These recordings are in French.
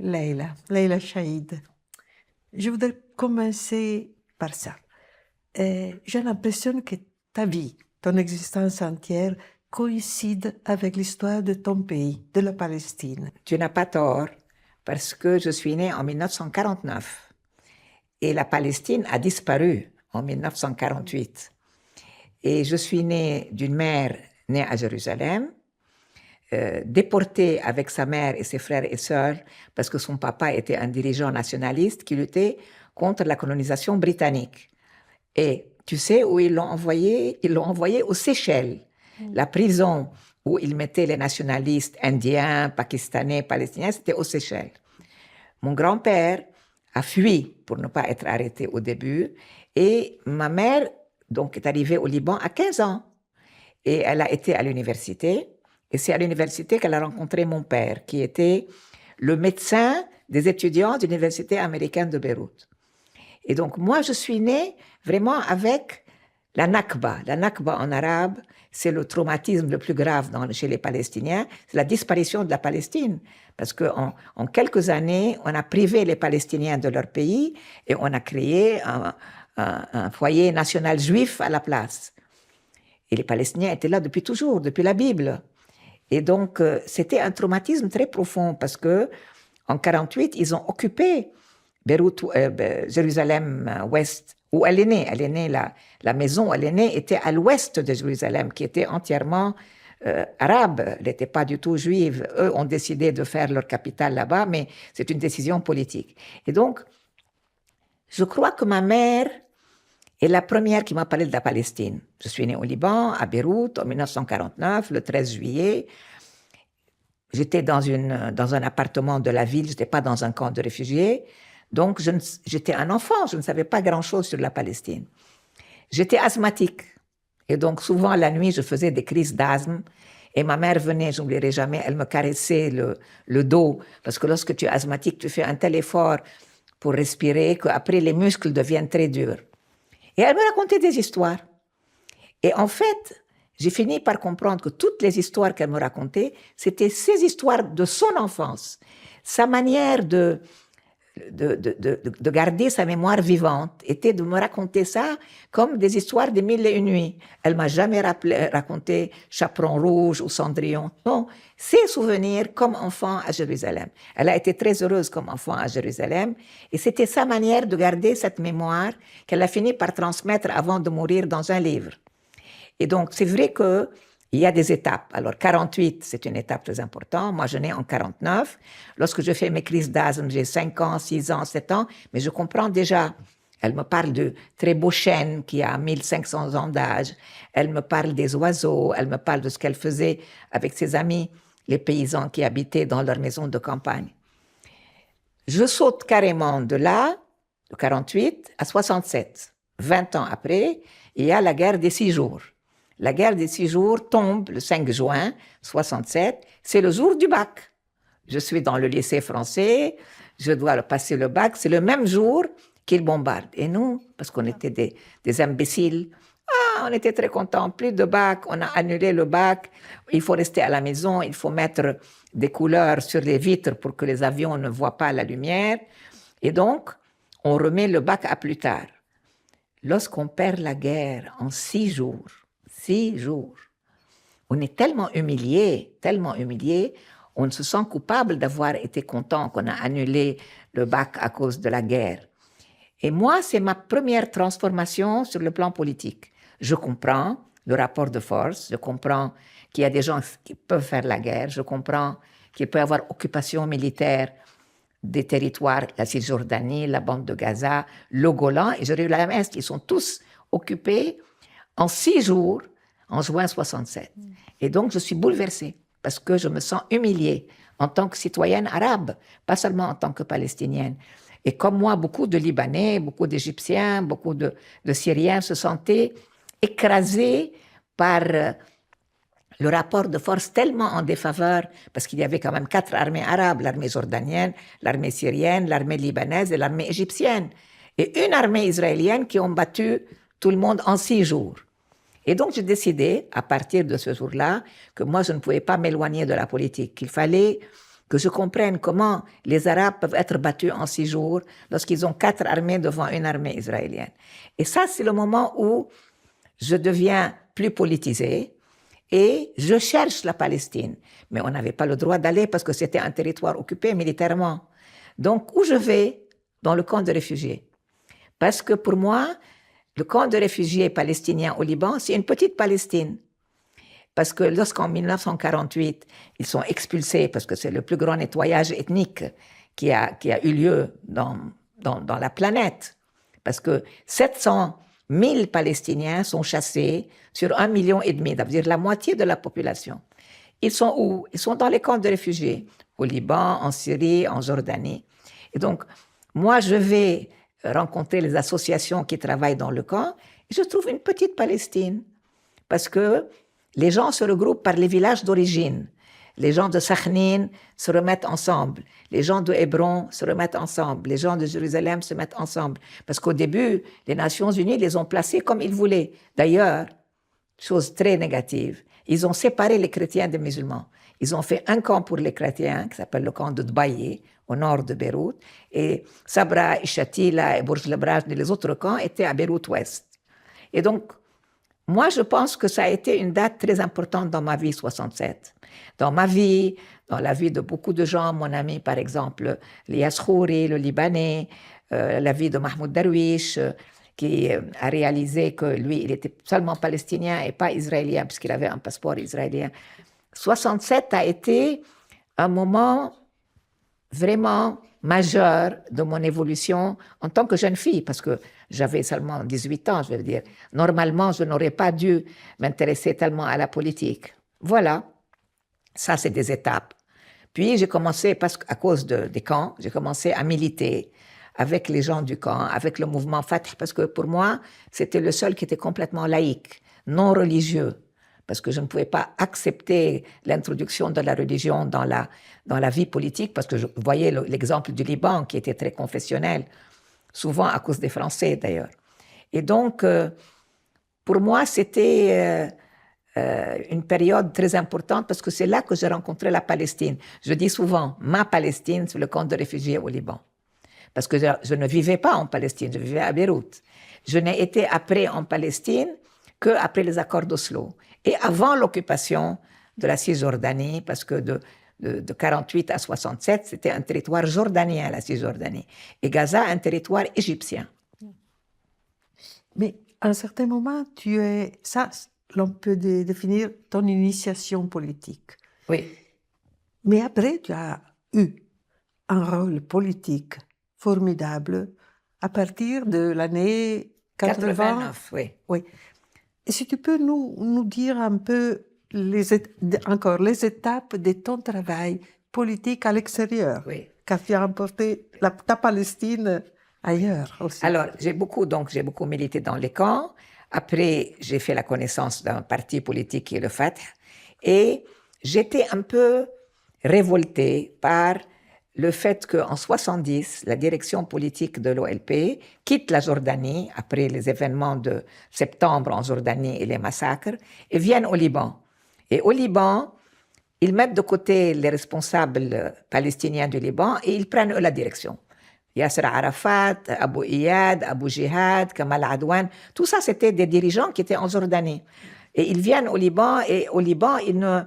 Leila Chaïd. Je voudrais commencer par ça. J'ai l'impression que ta vie, ton existence entière, coïncide avec l'histoire de ton pays, de la Palestine. Tu n'as pas tort, parce que je suis née en 1949 et la Palestine a disparu en 1948. Et je suis née d'une mère née à Jérusalem, déportée avec sa mère et ses frères et sœurs parce que son papa était un dirigeant nationaliste qui luttait contre la colonisation britannique. Et tu sais où ils l'ont envoyé? Ils l'ont envoyé aux Seychelles, la prison où ils mettaient les nationalistes indiens, pakistanais, palestiniens, c'était aux Seychelles. Mon grand-père a fui pour ne pas être arrêté au début et ma mère donc, est arrivée au Liban à 15 ans et elle a été à l'université. Et c'est à l'université qu'elle a rencontré mon père, qui était le médecin des étudiants de l'université américaine de Beyrouth. Et donc, moi, je suis née vraiment avec la Nakba. La Nakba en arabe, c'est le traumatisme le plus grave chez les Palestiniens, c'est la disparition de la Palestine. Parce qu'en quelques années, on a privé les Palestiniens de leur pays et on a créé un foyer national juif à la place. Et les Palestiniens étaient là depuis toujours, depuis la Bible. Et donc, c'était un traumatisme très profond parce que en 48, ils ont occupé Beyrouth, Jérusalem-Ouest, où elle est née. Elle est née, la maison où elle est née était à l'ouest de Jérusalem, qui était entièrement arabe. Elle n'était pas du tout juive. Eux ont décidé de faire leur capitale là-bas, mais c'est une décision politique. Et donc, je crois que ma mère est la première qui m'a parlé de la Palestine. Je suis née au Liban, à Beyrouth, en 1949, le 13 juillet. J'étais dans un appartement de la ville, je n'étais pas dans un camp de réfugiés. Donc, j'étais un enfant, je ne savais pas grand-chose sur la Palestine. J'étais asthmatique. Et donc, souvent, la nuit, je faisais des crises d'asthme. Et ma mère venait, je n'oublierai jamais, elle me caressait le dos. Parce que lorsque tu es asthmatique, tu fais un tel effort pour respirer qu'après, les muscles deviennent très durs. Et elle me racontait des histoires. Et en fait, j'ai fini par comprendre que toutes les histoires qu'elle me racontait, c'était ces histoires de son enfance. Sa manière de garder sa mémoire vivante était de me raconter ça comme des histoires des mille et une nuits. Elle m'a jamais raconté Chaperon rouge ou Cendrillon. Non, ses souvenirs comme enfant à Jérusalem. Elle a été très heureuse comme enfant à Jérusalem et c'était sa manière de garder cette mémoire qu'elle a fini par transmettre avant de mourir dans un livre. Et donc, c'est vrai que il y a des étapes. Alors, 48, c'est une étape très importante. Moi, je nais en 49. Lorsque je fais mes crises d'asthme, j'ai 5 ans, 6 ans, 7 ans, mais je comprends déjà. Elle me parle de très beau chêne qui a 1500 ans d'âge. Elle me parle des oiseaux. Elle me parle de ce qu'elle faisait avec ses amis, les paysans qui habitaient dans leur maison de campagne. Je saute carrément de là, de 48 à 67. 20 ans après, il y a la guerre des 6 jours. La guerre des 6 jours tombe le 5 juin 67. C'est le jour du bac. Je suis dans le lycée français, je dois passer le bac. C'est le même jour qu'ils bombardent. Et nous, parce qu'on était des imbéciles, on était très contents. Plus de bac, on a annulé le bac. Il faut rester à la maison, il faut mettre des couleurs sur les vitres pour que les avions ne voient pas la lumière. Et donc, on remet le bac à plus tard. Lorsqu'on perd la guerre en 6 jours, on est tellement humilié, on se sent coupable d'avoir été content qu'on a annulé le bac à cause de la guerre. Et moi, c'est ma première transformation sur le plan politique. Je comprends le rapport de force, je comprends qu'il y a des gens qui peuvent faire la guerre, je comprends qu'il peut y avoir occupation militaire des territoires, la Cisjordanie, la bande de Gaza, le Golan et Jérusalem-Est, ils sont tous occupés en 6 jours, en juin 67. Et donc, je suis bouleversée parce que je me sens humiliée en tant que citoyenne arabe, pas seulement en tant que palestinienne. Et comme moi, beaucoup de Libanais, beaucoup d'Égyptiens, beaucoup de Syriens se sentaient écrasés par le rapport de force tellement en défaveur, parce qu'il y avait quand même 4 armées arabes, l'armée jordanienne, l'armée syrienne, l'armée libanaise et l'armée égyptienne. Et une armée israélienne qui ont battu tout le monde en 6 jours. Et donc, j'ai décidé, à partir de ce jour-là, que moi, je ne pouvais pas m'éloigner de la politique, qu'il fallait que je comprenne comment les Arabes peuvent être battus en 6 jours lorsqu'ils ont 4 armées devant une armée israélienne. Et ça, c'est le moment où je deviens plus politisée et je cherche la Palestine. Mais on n'avait pas le droit d'aller parce que c'était un territoire occupé militairement. Donc, où je vais? Dans le camp de réfugiés. Parce que pour moi, le camp de réfugiés palestiniens au Liban, c'est une petite Palestine. Parce que lorsqu'en 1948, ils sont expulsés, parce que c'est le plus grand nettoyage ethnique qui a eu lieu dans la planète, parce que 700 000 Palestiniens sont chassés sur 1,5 million, ça veut dire la moitié de la population. Ils sont où? Ils sont dans les camps de réfugiés, au Liban, en Syrie, en Jordanie. Et donc, moi, je vais rencontrer les associations qui travaillent dans le camp, et je trouve une petite Palestine, parce que les gens se regroupent par les villages d'origine. Les gens de Sakhnin se remettent ensemble. Les gens de Hébron se remettent ensemble. Les gens de Jérusalem se mettent ensemble. Parce qu'au début, les Nations Unies les ont placés comme ils voulaient. D'ailleurs, chose très négative, ils ont séparé les chrétiens des musulmans. Ils ont fait un camp pour les chrétiens, qui s'appelle le camp de Dbaïé, au nord de Beyrouth, et Sabra, Shatila et Bourj Lebraj, et les autres camps étaient à Beyrouth-Ouest. Et donc, moi, je pense que ça a été une date très importante dans ma vie, 67. Dans ma vie, dans la vie de beaucoup de gens, mon ami, par exemple, Lias Khouri, le Libanais, la vie de Mahmoud Darwish, qui a réalisé que lui, il était seulement palestinien et pas israélien, puisqu'il avait un passeport israélien. 67 a été un moment vraiment majeur de mon évolution en tant que jeune fille, parce que j'avais seulement 18 ans, je veux dire. Normalement, je n'aurais pas dû m'intéresser tellement à la politique. Voilà, ça c'est des étapes. Puis j'ai commencé, à cause des camps, j'ai commencé à militer avec les gens du camp, avec le mouvement Fatah, parce que pour moi, c'était le seul qui était complètement laïque, non religieux, parce que je ne pouvais pas accepter l'introduction de la religion dans la vie politique, parce que je voyais l'exemple du Liban qui était très confessionnel, souvent à cause des Français d'ailleurs. Et donc, pour moi, c'était une période très importante parce que c'est là que j'ai rencontré la Palestine. Je dis souvent, ma Palestine, c'est le camp de réfugiés au Liban. Parce que je ne vivais pas en Palestine, je vivais à Beyrouth. Je n'ai été après en Palestine qu'après les accords d'Oslo. Et avant l'occupation de la Cisjordanie, parce que de 48 à 67, c'était un territoire jordanien, la Cisjordanie. Et Gaza, un territoire égyptien. Mais à un certain moment, ça, l'on peut définir ton initiation politique. Oui. Mais après, tu as eu un rôle politique formidable à partir de l'année 89, oui. Oui. Et si tu peux nous dire un peu les étapes de ton travail politique à l'extérieur, oui, car tu as emporté ta Palestine ailleurs aussi. Alors, j'ai beaucoup milité dans les camps. Après, j'ai fait la connaissance d'un parti politique qui est le Fatah. Et j'étais un peu révoltée par le fait qu'en 70, la direction politique de l'OLP quitte la Jordanie après les événements de septembre en Jordanie et les massacres et viennent au Liban. Et au Liban, ils mettent de côté les responsables palestiniens du Liban et ils prennent eux la direction. Yasser Arafat, Abu Iyad, Abu Jihad, Kamal Adwan, tout ça c'était des dirigeants qui étaient en Jordanie. Et ils viennent au Liban et au Liban, ils ne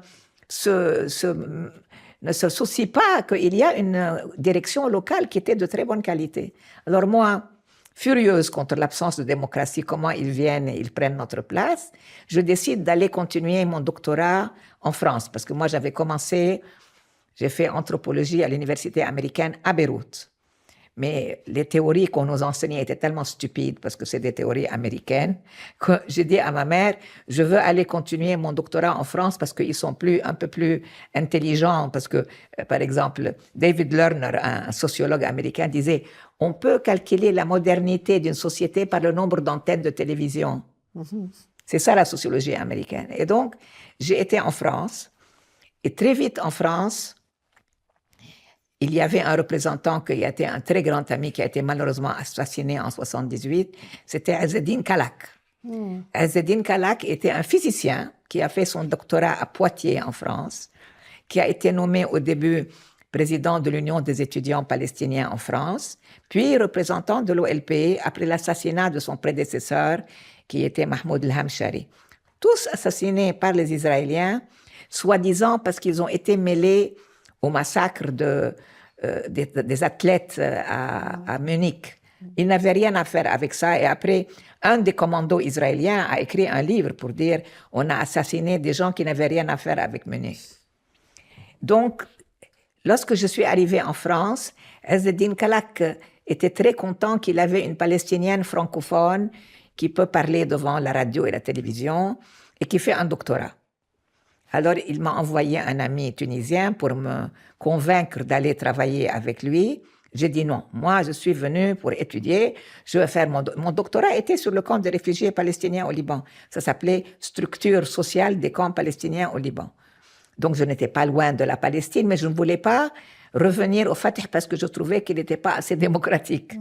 se soucient pas qu'il y a une direction locale qui était de très bonne qualité. Alors moi, furieuse contre l'absence de démocratie, comment ils viennent et ils prennent notre place, je décide d'aller continuer mon doctorat en France, parce que moi j'ai fait anthropologie à l'université américaine à Beyrouth. Mais les théories qu'on nous enseignait étaient tellement stupides, parce que c'est des théories américaines, que j'ai dit à ma mère, je veux aller continuer mon doctorat en France parce qu'ils sont un peu plus intelligents. Parce que, par exemple, David Lerner, un sociologue américain, disait, on peut calculer la modernité d'une société par le nombre d'antennes de télévision. C'est ça la sociologie américaine. Et donc, j'ai été en France, et très vite en France, il y avait un représentant qui a été un très grand ami, qui a été malheureusement assassiné en 78, c'était Azzeddine Kalak. Azzeddine Kalak était un physicien qui a fait son doctorat à Poitiers en France, qui a été nommé au début président de l'Union des étudiants palestiniens en France, puis représentant de l'OLP après l'assassinat de son prédécesseur, qui était Mahmoud El-Hamshari. Tous assassinés par les Israéliens, soi-disant parce qu'ils ont été mêlés au massacre des athlètes à Munich. Ils n'avaient rien à faire avec ça. Et après, un des commandos israéliens a écrit un livre pour dire « On a assassiné des gens qui n'avaient rien à faire avec Munich ». Donc, lorsque je suis arrivée en France, Ezzeddine Kalak était très content qu'il avait une Palestinienne francophone qui peut parler devant la radio et la télévision et qui fait un doctorat. Alors, il m'a envoyé un ami tunisien pour me convaincre d'aller travailler avec lui. J'ai dit non, moi je suis venue pour étudier, je vais faire mon doctorat était sur le camp des réfugiés palestiniens au Liban. Ça s'appelait Structure sociale des camps palestiniens au Liban. Donc je n'étais pas loin de la Palestine, mais je ne voulais pas revenir au Fatah parce que je trouvais qu'il n'était pas assez démocratique.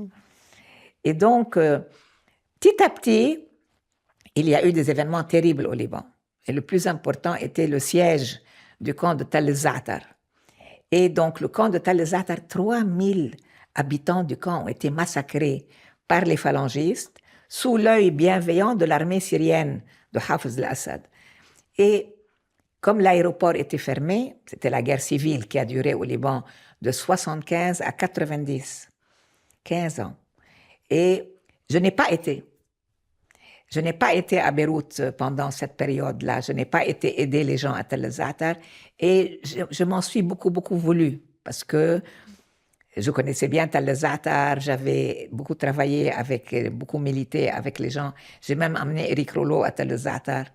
Et donc, petit à petit, il y a eu des événements terribles au Liban. Et le plus important était le siège du camp de Tal el-Za'atar. Et donc, le camp de Tal el-Za'atar, 3000 habitants du camp ont été massacrés par les phalangistes sous l'œil bienveillant de l'armée syrienne de Hafez al-Assad. Et comme l'aéroport était fermé, c'était la guerre civile qui a duré au Liban de 75 à 90, 15 ans. Et je n'ai pas été. Je n'ai pas été à Beyrouth pendant cette période-là. Je n'ai pas été aider les gens à Tal el-Za'atar. Et je m'en suis beaucoup voulu parce que je connaissais bien Tal el-Za'atar. J'avais beaucoup travaillé beaucoup milité avec les gens. J'ai même amené Éric Rollo à Tal el-Za'atar.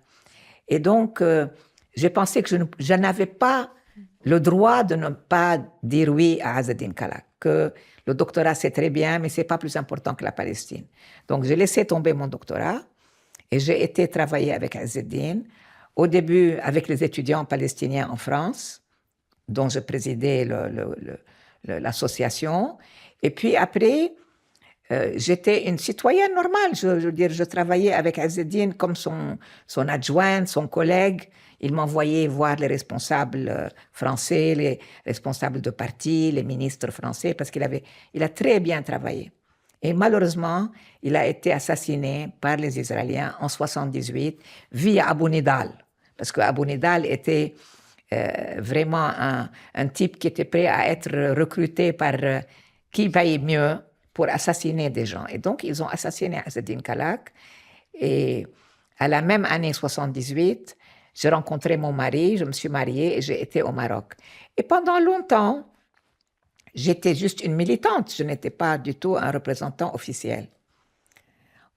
Et donc, j'ai pensé que je n'avais pas le droit de ne pas dire oui à Ezzeddine Kalak, que le doctorat c'est très bien, mais c'est pas plus important que la Palestine. Donc, j'ai laissé tomber mon doctorat. Et j'ai été travailler avec Ezzeddine, au début avec les étudiants palestiniens en France, dont je présidais l'association. Et puis après, j'étais une citoyenne normale. Je veux dire, je travaillais avec Ezzeddine comme son adjointe, son collègue. Il m'envoyait voir les responsables français, les responsables de parti, les ministres français, parce qu'il a très bien travaillé. Et malheureusement, il a été assassiné par les Israéliens en 1978 via Abou Nidal. Parce que Abou Nidal était vraiment un type qui était prêt à être recruté par qui payait mieux pour assassiner des gens. Et donc, ils ont assassiné Ezzeddine Kalak. Et à la même année 1978, j'ai rencontré mon mari, je me suis mariée et j'ai été au Maroc. Et pendant longtemps, j'étais juste une militante, je n'étais pas du tout un représentant officiel.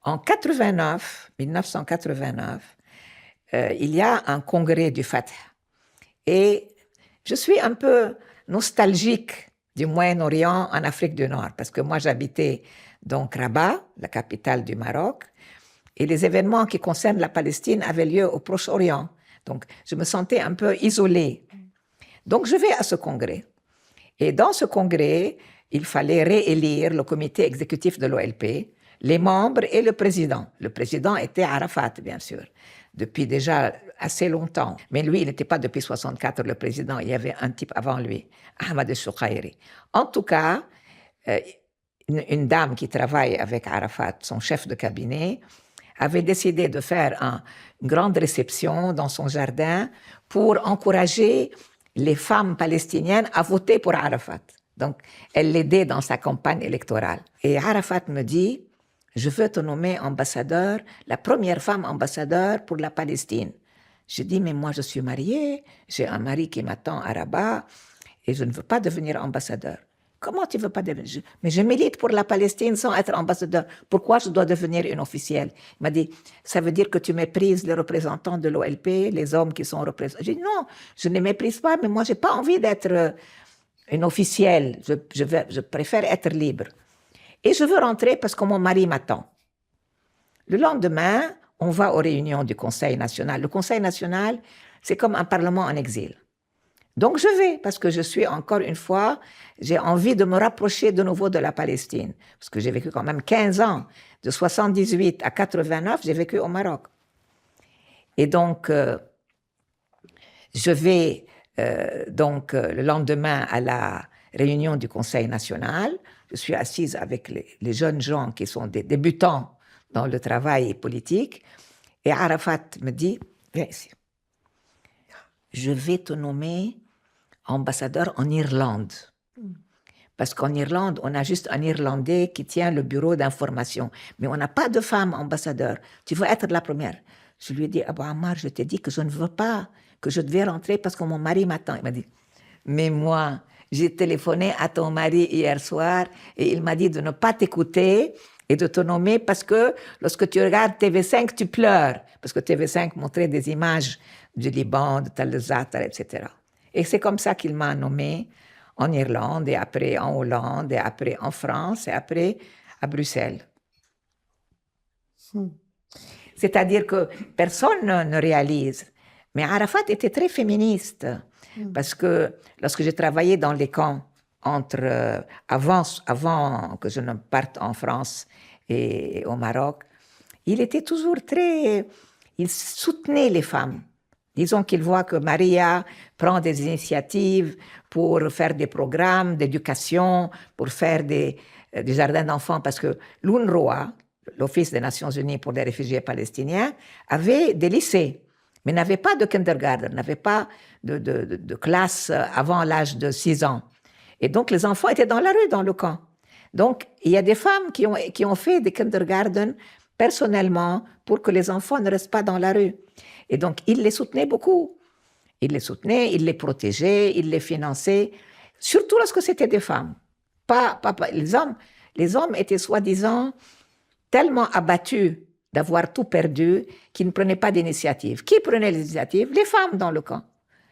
En 1989, il y a un congrès du Fatah. Et je suis un peu nostalgique du Moyen-Orient en Afrique du Nord, parce que moi j'habitais donc Rabat, la capitale du Maroc, et les événements qui concernent la Palestine avaient lieu au Proche-Orient. Donc je me sentais un peu isolée. Donc je vais à ce congrès. Et dans ce congrès, il fallait réélire le comité exécutif de l'OLP, les membres et le président. Le président était Arafat, bien sûr, depuis déjà assez longtemps. Mais lui, il n'était pas depuis 1964 le président, il y avait un type avant lui, Ahmad el-Shoukairi. En tout cas, une dame qui travaille avec Arafat, son chef de cabinet, avait décidé de faire une grande réception dans son jardin pour encourager les femmes palestiniennes à voter pour Arafat. Donc, elle l'aidait dans sa campagne électorale. Et Arafat me dit, je veux te nommer ambassadeur, la première femme ambassadeur pour la Palestine. Je dis, mais moi je suis mariée, j'ai un mari qui m'attend à Rabat et je ne veux pas devenir ambassadeur. Comment tu ne veux pas devenir? Mais je milite pour la Palestine sans être ambassadeur. Pourquoi je dois devenir une officielle? Il m'a dit, ça veut dire que tu méprises les représentants de l'OLP, les hommes qui sont représentés. J'ai dit, non, je ne les méprise pas, mais moi, je n'ai pas envie d'être une officielle. Je préfère être libre. Et je veux rentrer parce que mon mari m'attend. Le lendemain, on va aux réunions du Conseil national. Le Conseil national, c'est comme un parlement en exil. Donc je vais, parce que je suis encore une fois, j'ai envie de me rapprocher de nouveau de la Palestine. Parce que j'ai vécu quand même 15 ans, de 78 à 89, j'ai vécu au Maroc. Et donc, je vais Donc, le lendemain, à la réunion du Conseil national, je suis assise avec les jeunes gens qui sont des débutants dans le travail politique, et Arafat me dit, viens ici, je vais te nommer ambassadeur en Irlande. Parce qu'en Irlande, on a juste un Irlandais qui tient le bureau d'information. Mais on n'a pas de femme ambassadeur. Tu veux être la première. Je lui ai dit, Abou Ammar, je t'ai dit que je ne veux pas, que je devais rentrer parce que mon mari m'attend. Il m'a dit, mais moi, j'ai téléphoné à ton mari hier soir et il m'a dit de ne pas t'écouter et de te nommer parce que lorsque tu regardes TV5, tu pleures. Parce que TV5 montrait des images du Liban, de Tal Zatar, etc. Et c'est comme ça qu'il m'a nommé en Irlande, et après en Hollande, et après en France, et après à Bruxelles. C'est-à-dire que personne ne réalise. Mais Arafat était très féministe, parce que lorsque j'ai travaillé dans les camps, avant que je ne parte en France et au Maroc, il était toujours il soutenait les femmes. Disons qu'il voit que Maria prend des initiatives pour faire des programmes d'éducation, pour faire des jardins d'enfants, parce que l'UNRWA, l'Office des Nations Unies pour les réfugiés palestiniens, avait des lycées, mais n'avait pas de kindergarten, n'avait pas de classe avant l'âge de 6 ans. Et donc, les enfants étaient dans la rue, dans le camp. Donc, il y a des femmes qui ont fait des kindergarten personnellement pour que les enfants ne restent pas dans la rue. Et donc, il les soutenait beaucoup. Il les soutenait, il les protégeait, il les finançait, surtout lorsque c'était des femmes. Pas les hommes. Les hommes étaient soi-disant tellement abattus d'avoir tout perdu qu'ils ne prenaient pas d'initiative. Qui prenait l'initiative? Les femmes dans le camp.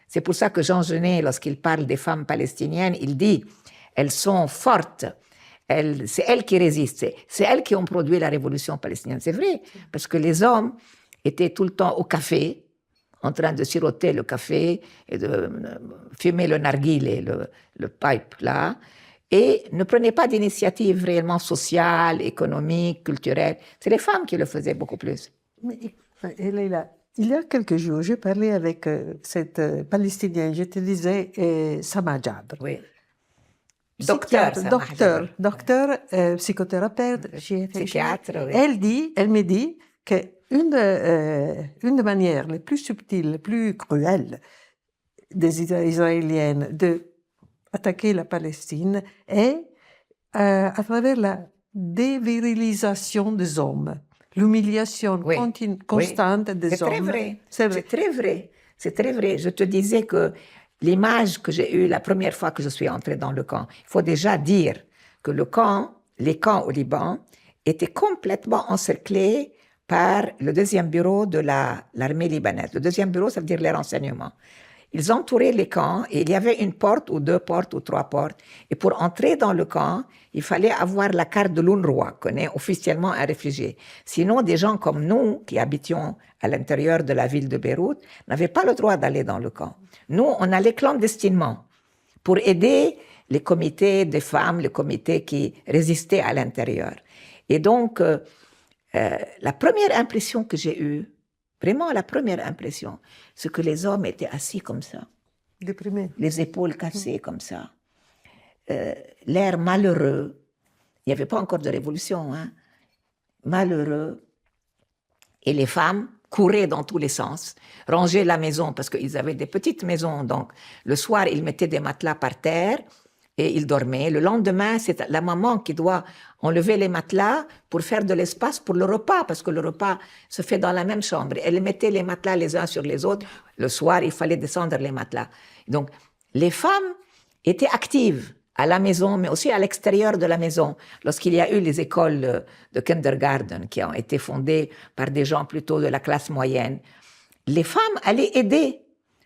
C'est pour ça que Jean Genet, lorsqu'il parle des femmes palestiniennes, il dit « elles sont fortes ». C'est elles qui résistent, c'est elles qui ont produit la révolution palestinienne. C'est vrai, parce que les hommes étaient tout le temps au café, en train de siroter le café et de fumer le narguilé, le pipe là, et ne prenaient pas d'initiative réellement sociale, économique, culturelle. C'est les femmes qui le faisaient beaucoup plus. Mais, Leila, il y a quelques jours, j'ai parlé avec cette Palestinienne, je te disais, Sama Jabr. Oui. Docteur, psychothérapeute, psychiatre. Oui. Elle me dit qu'une des manières les plus subtiles, les plus cruelles des Israéliennes d'attaquer la Palestine est à travers la dévirilisation des hommes, l'humiliation constante des hommes. Très vrai. C'est très vrai. C'est très vrai. Je te disais que l'image que j'ai eue la première fois que je suis entrée dans le camp, il faut déjà dire que les camps au Liban étaient complètement encerclés par le deuxième bureau de l'armée libanaise. Le deuxième bureau, ça veut dire les renseignements. Ils entouraient les camps et il y avait une porte ou 2 portes ou 3 portes. Et pour entrer dans le camp, il fallait avoir la carte de l'UNRWA, qu'on est officiellement un réfugié. Sinon, des gens comme nous, qui habitions à l'intérieur de la ville de Beyrouth, n'avaient pas le droit d'aller dans le camp. Nous, on allait clandestinement pour aider les comités des femmes, les comités qui résistaient à l'intérieur. Et donc, la première impression que j'ai eue, vraiment la première impression, c'est que les hommes étaient assis comme ça. Déprimés. Les épaules cassées comme ça. L'air malheureux. Il n'y avait pas encore de révolution, hein. Malheureux. Et les femmes couraient dans tous les sens, rangeaient la maison parce qu'ils avaient des petites maisons. Donc, le soir, ils mettaient des matelas par terre et ils dormaient. Le lendemain, c'est la maman qui doit enlever les matelas pour faire de l'espace pour le repas, parce que le repas se fait dans la même chambre. Elle mettait les matelas les uns sur les autres. Le soir, il fallait descendre les matelas. Donc, les femmes étaient actives à la maison, mais aussi à l'extérieur de la maison. Lorsqu'il y a eu les écoles de kindergarten qui ont été fondées par des gens plutôt de la classe moyenne, les femmes allaient aider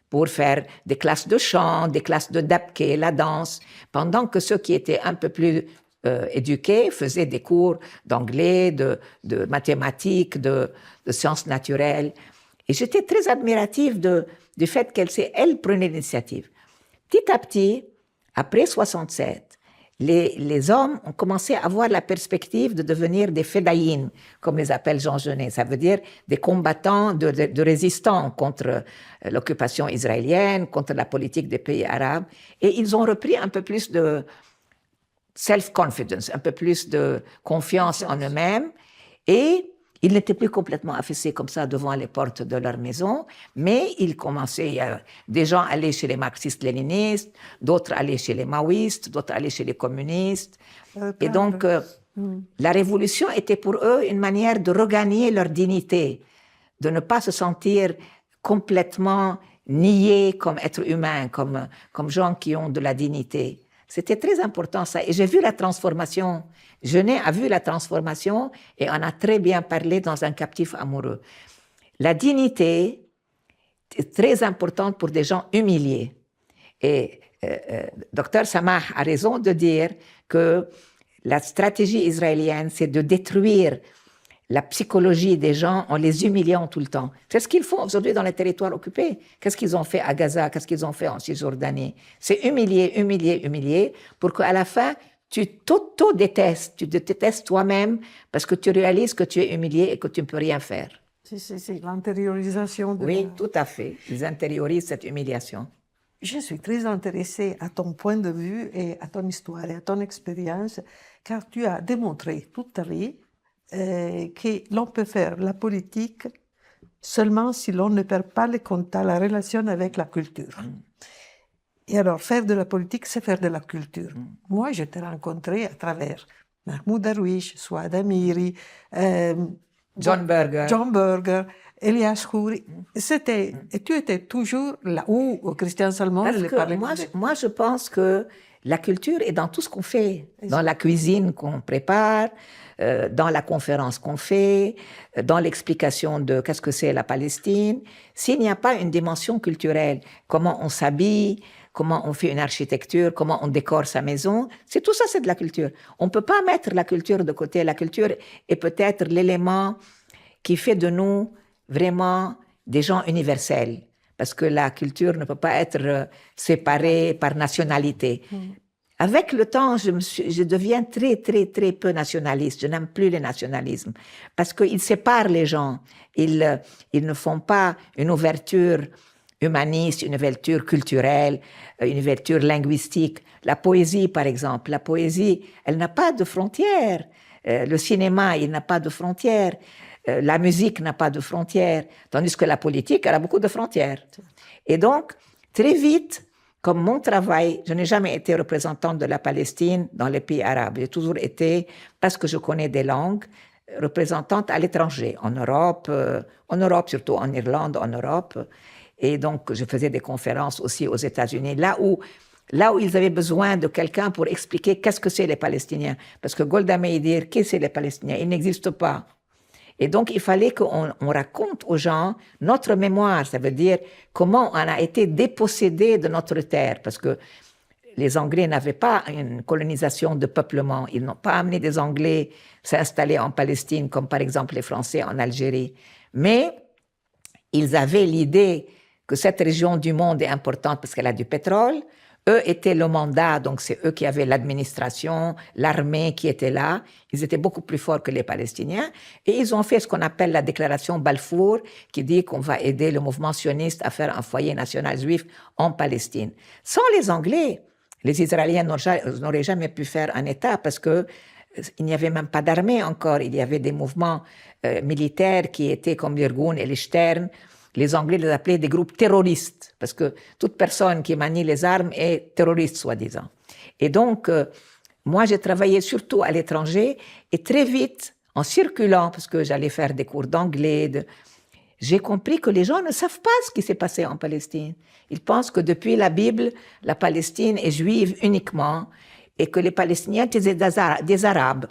pour faire des classes de chant, des classes de dabke, la danse, pendant que ceux qui étaient un peu plus éduqués faisaient des cours d'anglais, de mathématiques, de sciences naturelles. Et j'étais très admirative du fait qu'elle prenait l'initiative. Petit à petit, après 67, les hommes ont commencé à avoir la perspective de devenir des fédayines, comme les appelle Jean Genet. Ça veut dire des combattants, de résistants contre l'occupation israélienne, contre la politique des pays arabes. Et ils ont repris un peu plus de self-confidence, un peu plus de confiance en eux-mêmes. Et ils n'étaient plus complètement affaissés comme ça devant les portes de leur maison, mais ils commençaient, il y a des gens allaient chez les marxistes-léninistes, d'autres allaient chez les maoïstes, d'autres allaient chez les communistes. Et donc, la révolution était pour eux une manière de regagner leur dignité, de ne pas se sentir complètement niés comme êtres humains, comme gens qui ont de la dignité. C'était très important ça. Et j'ai vu la transformation. Genet a vu la transformation et en a très bien parlé dans Un captif amoureux. La dignité est très importante pour des gens humiliés. Et Dr Samah a raison de dire que la stratégie israélienne, c'est de détruire la psychologie des gens en les humiliant tout le temps. C'est ce qu'ils font aujourd'hui dans les territoires occupés. Qu'est-ce qu'ils ont fait à Gaza? Qu'est-ce qu'ils ont fait en Cisjordanie? C'est humilier, humilier, humilier, pour qu'à la fin, tu t'auto-détestes. Tu te détestes toi-même parce que tu réalises que tu es humilié et que tu ne peux rien faire. C'est l'intériorisation de... Oui, tout à fait. Ils intériorisent cette humiliation. Je suis très intéressée à ton point de vue et à ton histoire et à ton expérience, car tu as démontré toute ta vie que l'on peut faire la politique seulement si l'on ne perd pas le contact, la relation avec la culture. Et alors, faire de la politique, c'est faire de la culture. Moi, je t'ai rencontré à travers Mahmoud Darwish, Souad Amiri, John Berger, Elias Khoury. Et tu étais toujours là où Christian Salmon Parce que moi, je pense que la culture est dans tout ce qu'on fait, dans la cuisine qu'on prépare, dans la conférence qu'on fait, dans l'explication de qu'est-ce que c'est la Palestine. S'il n'y a pas une dimension culturelle, comment on s'habille, comment on fait une architecture, comment on décore sa maison, tout ça, c'est de la culture. On ne peut pas mettre la culture de côté. La culture est peut-être l'élément qui fait de nous vraiment des gens universels. Parce que la culture ne peut pas être séparée par nationalité. Avec le temps, je deviens très, très, très peu nationaliste. Je n'aime plus le nationalisme parce qu'ils séparent les gens. Ils ne font pas une ouverture humaniste, une ouverture culturelle, une ouverture linguistique. La poésie, par exemple, la poésie, elle n'a pas de frontières. Le cinéma, il n'a pas de frontières. La musique n'a pas de frontières. Tandis que la politique, elle a beaucoup de frontières. Et donc, très vite, comme mon travail, je n'ai jamais été représentante de la Palestine dans les pays arabes. J'ai toujours été, parce que je connais des langues, représentante à l'étranger, en Europe, surtout en Irlande, en Europe. Et donc, je faisais des conférences aussi aux États-Unis, là où ils avaient besoin de quelqu'un pour expliquer qu'est-ce que c'est les Palestiniens. Parce que Golda Meir, qu'est-ce que c'est les Palestiniens? Ils n'existent pas. Et donc, il fallait qu'on raconte aux gens notre mémoire, ça veut dire comment on a été dépossédés de notre terre, parce que les Anglais n'avaient pas une colonisation de peuplement. Ils n'ont pas amené des Anglais s'installer en Palestine, comme par exemple les Français en Algérie. Mais ils avaient l'idée que cette région du monde est importante parce qu'elle a du pétrole. Eux étaient le mandat, donc c'est eux qui avaient l'administration, l'armée qui était là. Ils étaient beaucoup plus forts que les Palestiniens. Et ils ont fait ce qu'on appelle la déclaration Balfour, qui dit qu'on va aider le mouvement sioniste à faire un foyer national juif en Palestine. Sans les Anglais, les Israéliens n'auraient jamais pu faire un État parce que il n'y avait même pas d'armée encore. Il y avait des mouvements militaires qui étaient comme l'Irgun et les Stern. Les Anglais les appelaient des groupes terroristes, parce que toute personne qui manie les armes est terroriste, soi-disant. Et donc, moi, j'ai travaillé surtout à l'étranger, et très vite, en circulant, parce que j'allais faire des cours d'anglais, j'ai compris que les gens ne savent pas ce qui s'est passé en Palestine. Ils pensent que depuis la Bible, la Palestine est juive uniquement, et que les Palestiniens étaient des Arabes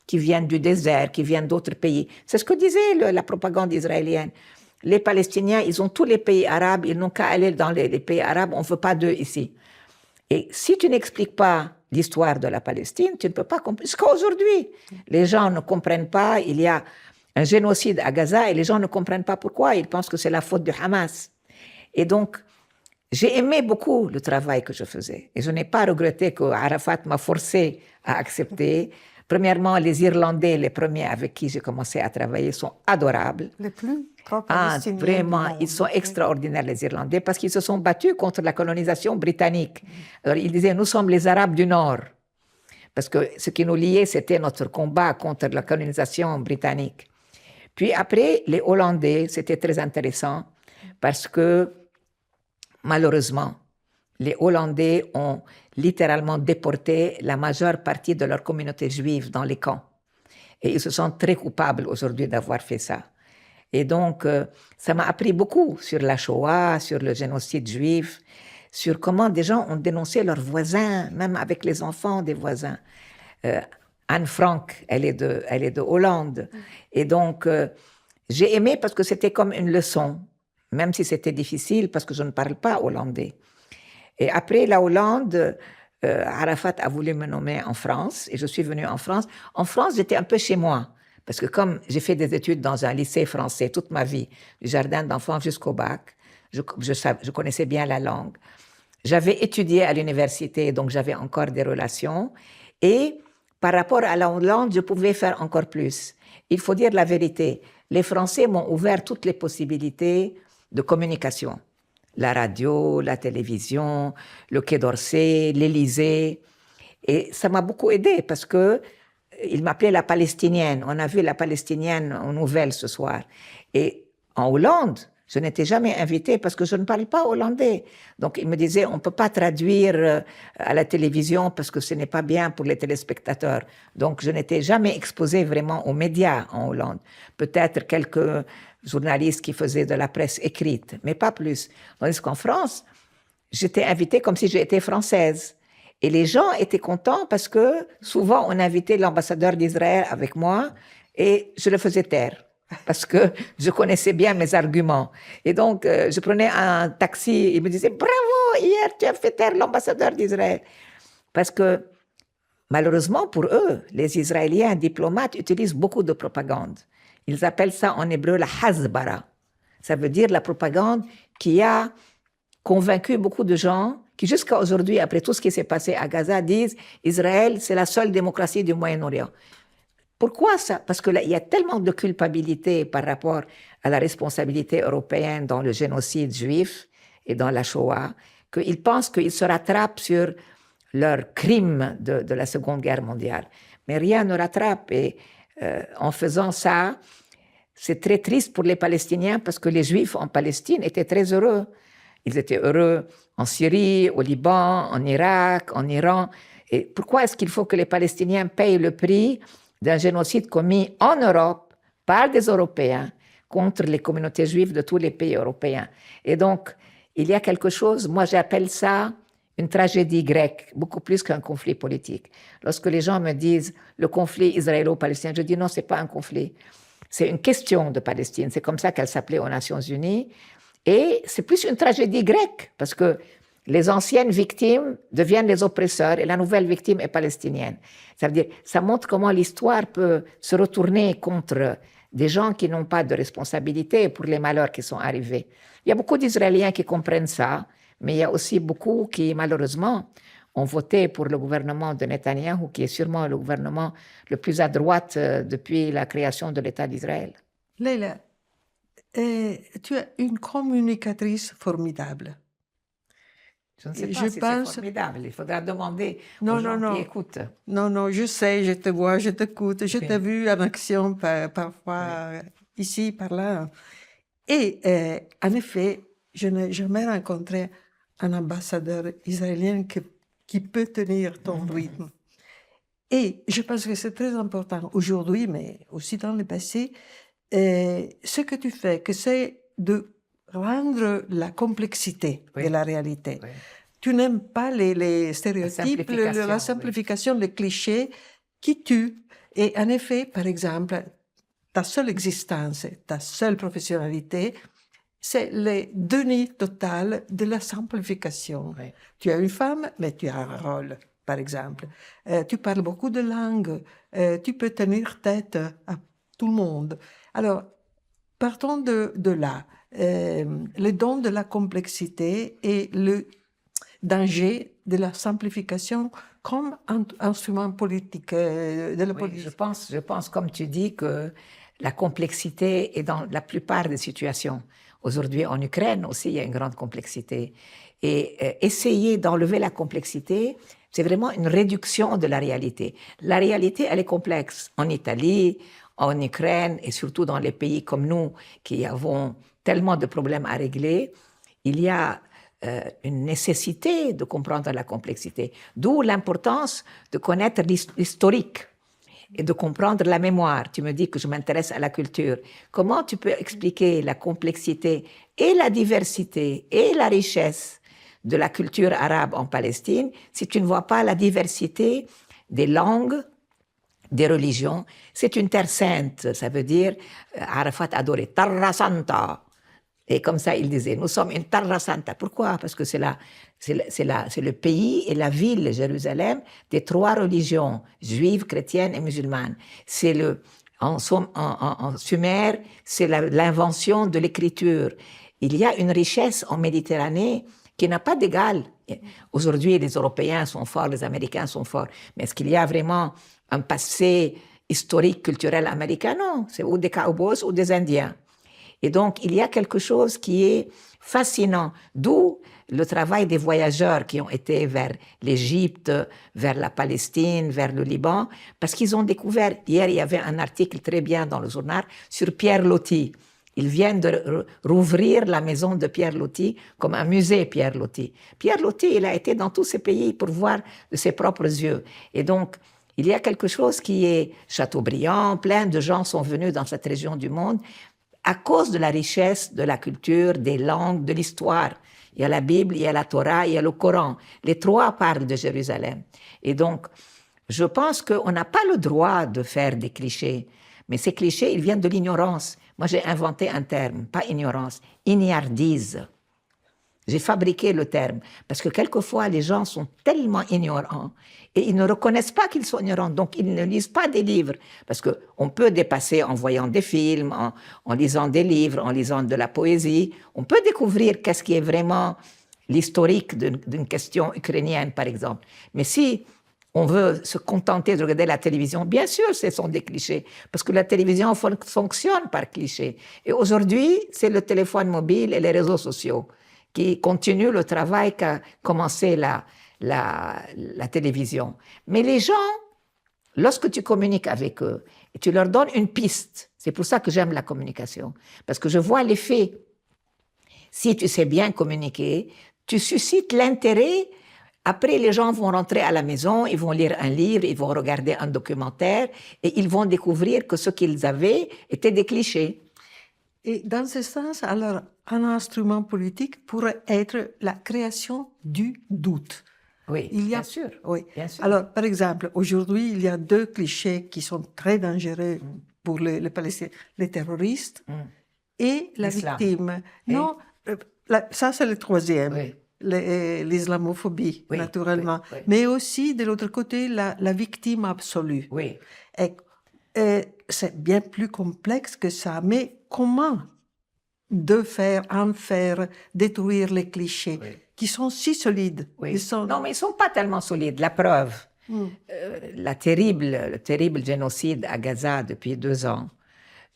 qui viennent du désert, qui viennent d'autres pays. C'est ce que disait la propagande israélienne. Les Palestiniens, ils ont tous les pays arabes, ils n'ont qu'à aller dans les pays arabes, on ne veut pas d'eux ici. Et si tu n'expliques pas l'histoire de la Palestine, tu ne peux pas comprendre. Jusqu'à aujourd'hui, les gens ne comprennent pas, il y a un génocide à Gaza et les gens ne comprennent pas pourquoi, ils pensent que c'est la faute du Hamas. Et donc, j'ai aimé beaucoup le travail que je faisais. Et je n'ai pas regretté que Arafat m'a forcé à accepter. Premièrement, les Irlandais, les premiers avec qui j'ai commencé à travailler, sont adorables. Les plus pro-palestiniens du Vraiment, monde. ils sont extraordinaires, les Irlandais, parce qu'ils se sont battus contre la colonisation britannique. Alors, ils disaient, nous sommes les Arabes du Nord. Parce que ce qui nous liait, c'était notre combat contre la colonisation britannique. Puis après, les Hollandais, c'était très intéressant, parce que, malheureusement, les Hollandais ont littéralement déporté la majeure partie de leur communauté juive dans les camps. Et ils se sentent très coupables aujourd'hui d'avoir fait ça. Et donc, ça m'a appris beaucoup sur la Shoah, sur le génocide juif, sur comment des gens ont dénoncé leurs voisins, même avec les enfants des voisins. Anne Frank, elle est de Hollande. Et donc, j'ai aimé parce que c'était comme une leçon, même si c'était difficile parce que je ne parle pas hollandais. Et après la Hollande, Arafat a voulu me nommer en France et je suis venue en France. En France, j'étais un peu chez moi parce que comme j'ai fait des études dans un lycée français toute ma vie, du jardin d'enfants jusqu'au bac, je connaissais bien la langue. J'avais étudié à l'université, donc j'avais encore des relations. Et par rapport à la Hollande, je pouvais faire encore plus. Il faut dire la vérité. Les Français m'ont ouvert toutes les possibilités de communication. La radio, la télévision, le Quai d'Orsay, l'Élysée. Et ça m'a beaucoup aidé parce que il m'appelait la Palestinienne. On a vu la Palestinienne aux nouvelles ce soir. Et en Hollande, je n'étais jamais invitée parce que je ne parle pas hollandais. Donc, il me disait, on ne peut pas traduire à la télévision parce que ce n'est pas bien pour les téléspectateurs. Donc, je n'étais jamais exposée vraiment aux médias en Hollande. Peut-être quelques journalistes qui faisaient de la presse écrite, mais pas plus. Tandis qu'en France, j'étais invitée comme si j'étais française. Et les gens étaient contents parce que souvent, on invitait l'ambassadeur d'Israël avec moi et je le faisais taire parce que je connaissais bien mes arguments. Et donc, je prenais un taxi, il me disait « Bravo, hier, tu as fait taire l'ambassadeur d'Israël ». Parce que, malheureusement pour eux, les Israéliens diplomates utilisent beaucoup de propagande. Ils appellent ça en hébreu la hasbara. Ça veut dire la propagande qui a convaincu beaucoup de gens qui, jusqu'à aujourd'hui, après tout ce qui s'est passé à Gaza, disent Israël, c'est la seule démocratie du Moyen-Orient. Pourquoi ça? Parce qu'il y a tellement de culpabilité par rapport à la responsabilité européenne dans le génocide juif et dans la Shoah, qu'ils pensent qu'ils se rattrapent sur leurs crimes de la Seconde Guerre mondiale. Mais rien ne rattrape. Et en faisant ça, c'est très triste pour les Palestiniens parce que les Juifs en Palestine étaient très heureux. Ils étaient heureux en Syrie, au Liban, en Irak, en Iran. Et pourquoi est-ce qu'il faut que les Palestiniens payent le prix d'un génocide commis en Europe par des Européens contre les communautés juives de tous les pays européens? Et donc, il y a quelque chose, moi j'appelle ça une tragédie grecque, beaucoup plus qu'un conflit politique. Lorsque les gens me disent le conflit israélo-palestinien, je dis non, ce n'est pas un conflit. C'est une question de Palestine. C'est comme ça qu'elle s'appelait aux Nations Unies. Et c'est plus une tragédie grecque, parce que les anciennes victimes deviennent les oppresseurs et la nouvelle victime est palestinienne. Ça veut dire, ça montre comment l'histoire peut se retourner contre des gens qui n'ont pas de responsabilité pour les malheurs qui sont arrivés. Il y a beaucoup d'Israéliens qui comprennent ça, mais il y a aussi beaucoup qui, malheureusement, ont voté pour le gouvernement de Netanyahou, qui est sûrement le gouvernement le plus à droite depuis la création de l'État d'Israël. Leila, tu es une communicatrice formidable. Je ne sais pas Je si pense- c'est formidable. Il faudra demander Non, aux gens non, non. qui écoutent. Non, non, je sais, je te vois, je t'écoute, je Oui. t'ai vu en action parfois ici, par là. Et en effet, je n'ai jamais rencontré un ambassadeur israélien qui peut tenir ton rythme. Et je pense que c'est très important aujourd'hui, mais aussi dans le passé, ce que tu fais, que c'est de rendre la complexité Oui. de la réalité. Oui. Tu n'aimes pas les stéréotypes, simplification, la oui. simplification, les clichés qui tuent. Et en effet, par exemple, ta seule existence, ta seule professionnalité, c'est le déni total de la simplification. Oui. Tu es une femme, mais tu as un rôle, par exemple. Tu parles beaucoup de langues, tu peux tenir tête à tout le monde. Alors, partons de là. le don de la complexité et le danger de la simplification comme un instrument politique de la Oui, politique. je pense, comme tu dis, que la complexité est dans la plupart des situations. Aujourd'hui, en Ukraine aussi, il y a une grande complexité. Et essayer d'enlever la complexité, c'est vraiment une réduction de la réalité. La réalité, elle est complexe. En Italie, en Ukraine et surtout dans les pays comme nous, qui avons tellement de problèmes à régler, il y a une nécessité de comprendre la complexité. D'où l'importance de connaître l'historique et de comprendre la mémoire. Tu me dis que je m'intéresse à la culture. Comment tu peux expliquer la complexité et la diversité et la richesse de la culture arabe en Palestine si tu ne vois pas la diversité des langues, des religions? C'est une terre sainte, ça veut dire, Arafat adorait Terra Santa. Et comme ça, il disait, nous sommes une Terra Santa. Pourquoi? Parce que c'est le pays et la ville, Jérusalem, des trois religions, juive, chrétienne et musulmane. En Sumer, c'est l'invention de l'écriture. Il y a une richesse en Méditerranée qui n'a pas d'égal. Aujourd'hui, les Européens sont forts, les Américains sont forts. Mais est-ce qu'il y a vraiment un passé historique, culturel américain? Non, c'est ou des cowboys ou des Indiens. Et donc, il y a quelque chose qui est fascinant, d'où le travail des voyageurs qui ont été vers l'Égypte, vers la Palestine, vers le Liban, parce qu'ils ont découvert, hier il y avait un article très bien dans le journal sur Pierre Loti. Ils viennent de rouvrir la maison de Pierre Loti comme un musée Pierre Loti. Pierre Loti, il a été dans tous ces pays pour voir de ses propres yeux. Et donc, il y a quelque chose qui est Chateaubriand, plein de gens sont venus dans cette région du monde à cause de la richesse de la culture, des langues, de l'histoire. Il y a la Bible, il y a la Torah, il y a le Coran. Les trois parlent de Jérusalem. Et donc, je pense qu'on n'a pas le droit de faire des clichés. Mais ces clichés, ils viennent de l'ignorance. Moi, j'ai inventé un terme, pas ignorance, ignardise. J'ai fabriqué le terme parce que quelquefois, les gens sont tellement ignorants et ils ne reconnaissent pas qu'ils sont ignorants, donc ils ne lisent pas des livres. Parce qu'on peut dépasser en voyant des films, en lisant des livres, en lisant de la poésie. On peut découvrir qu'est-ce qui est vraiment l'historique d'une question ukrainienne, par exemple. Mais si on veut se contenter de regarder la télévision, bien sûr, ce sont des clichés, parce que la télévision fonctionne par clichés. Et aujourd'hui, c'est le téléphone mobile et les réseaux sociaux qui continue le travail qu'a commencé la télévision. Mais les gens, lorsque tu communiques avec eux, et tu leur donnes une piste, c'est pour ça que j'aime la communication, parce que je vois l'effet. Si tu sais bien communiquer, tu suscites l'intérêt. Après, les gens vont rentrer à la maison, ils vont lire un livre, ils vont regarder un documentaire, et ils vont découvrir que ce qu'ils avaient étaient des clichés. Et dans ce sens, alors, un instrument politique pourrait être la création du doute. Oui, bien sûr. Oui. Bien sûr. Alors, par exemple, aujourd'hui, il y a deux clichés qui sont très dangereux pour les Palestiniens. Les terroristes et la victime. Et? Non, ça c'est le troisième. Oui. L'islamophobie, Oui, naturellement. oui, oui. Mais aussi, de l'autre côté, la victime absolue. Oui. Et c'est bien plus complexe que ça. Mais comment en faire détruire les clichés qui sont si solides? Oui. Non, mais ils ne sont pas tellement solides. La preuve, le terrible génocide à Gaza depuis 2 ans,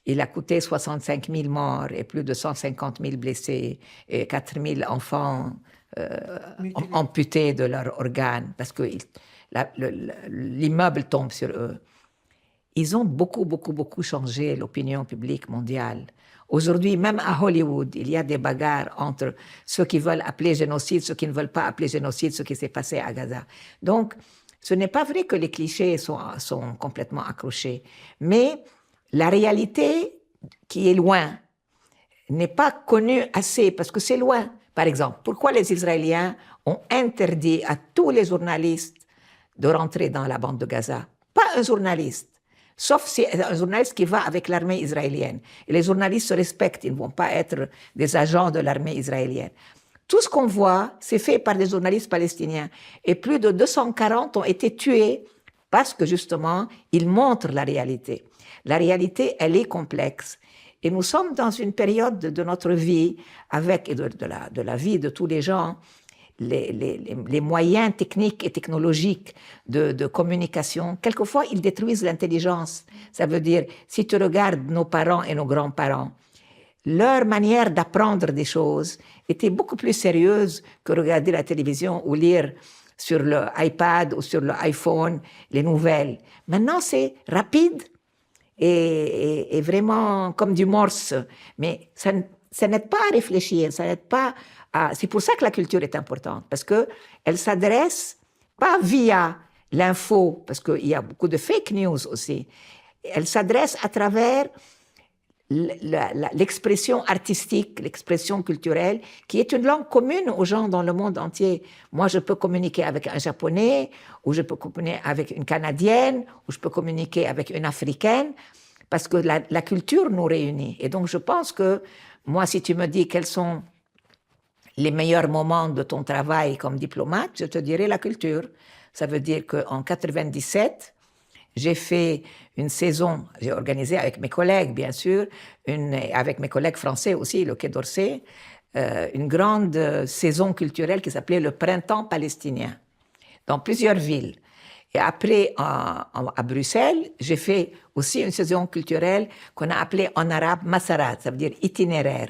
il a coûté 65 000 morts et plus de 150 000 blessés et 4 000 enfants amputés de leurs organes parce que l'immeuble tombe sur eux. Ils ont beaucoup changé l'opinion publique mondiale. Aujourd'hui, même à Hollywood, il y a des bagarres entre ceux qui veulent appeler génocide, ceux qui ne veulent pas appeler génocide, ce qui s'est passé à Gaza. Donc, ce n'est pas vrai que les clichés sont complètement accrochés. Mais la réalité qui est loin n'est pas connue assez parce que c'est loin. Par exemple, pourquoi les Israéliens ont interdit à tous les journalistes de rentrer dans la bande de Gaza? Pas un journaliste. Sauf si un journaliste qui va avec l'armée israélienne. Et les journalistes se respectent, ils ne vont pas être des agents de l'armée israélienne. Tout ce qu'on voit, c'est fait par des journalistes palestiniens. Et plus de 240 ont été tués parce que justement, ils montrent la réalité. La réalité, elle est complexe. Et nous sommes dans une période de notre vie, avec, et de la vie de tous les gens, les moyens techniques et technologiques de communication, quelquefois, ils détruisent l'intelligence. Ça veut dire, si tu regardes nos parents et nos grands-parents, leur manière d'apprendre des choses était beaucoup plus sérieuse que regarder la télévision ou lire sur le iPad ou sur le iPhone les nouvelles. Maintenant, c'est rapide et vraiment comme du morse. Mais ça n'aide pas à réfléchir, ça n'aide pas à... C'est pour ça que la culture est importante, parce qu'elle s'adresse pas via l'info, parce qu'il y a beaucoup de fake news aussi. Elle s'adresse à travers l'expression artistique, l'expression culturelle, qui est une langue commune aux gens dans le monde entier. Moi, je peux communiquer avec un Japonais, ou je peux communiquer avec une Canadienne, ou je peux communiquer avec une Africaine, parce que la culture nous réunit. Et donc, je pense que, moi, si tu me dis quels sont les meilleurs moments de ton travail comme diplomate, je te dirais la culture. Ça veut dire qu'en 97, j'ai fait une saison, j'ai organisé avec mes collègues, bien sûr, avec mes collègues français aussi, le Quai d'Orsay, une grande saison culturelle qui s'appelait le Printemps palestinien, dans plusieurs villes. Et après, à Bruxelles, j'ai fait aussi une saison culturelle qu'on a appelée en arabe Masarat, ça veut dire itinéraire.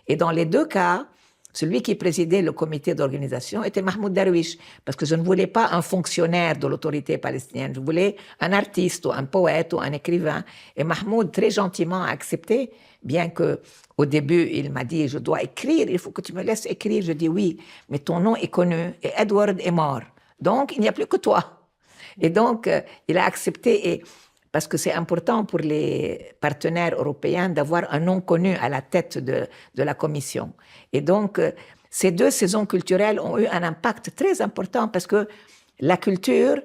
Et dans les deux cas, celui qui présidait le comité d'organisation était Mahmoud Darwish, parce que je ne voulais pas un fonctionnaire de l'autorité palestinienne, je voulais un artiste ou un poète ou un écrivain. Et Mahmoud, très gentiment, a accepté, bien que au début, il m'a dit, je dois écrire, il faut que tu me laisses écrire. Je dis oui, mais ton nom est connu et Edward est mort. Donc, il n'y a plus que toi. Et donc, il a accepté, et parce que c'est important pour les partenaires européens d'avoir un nom connu à la tête de la commission. Et donc, ces deux saisons culturelles ont eu un impact très important parce que la culture,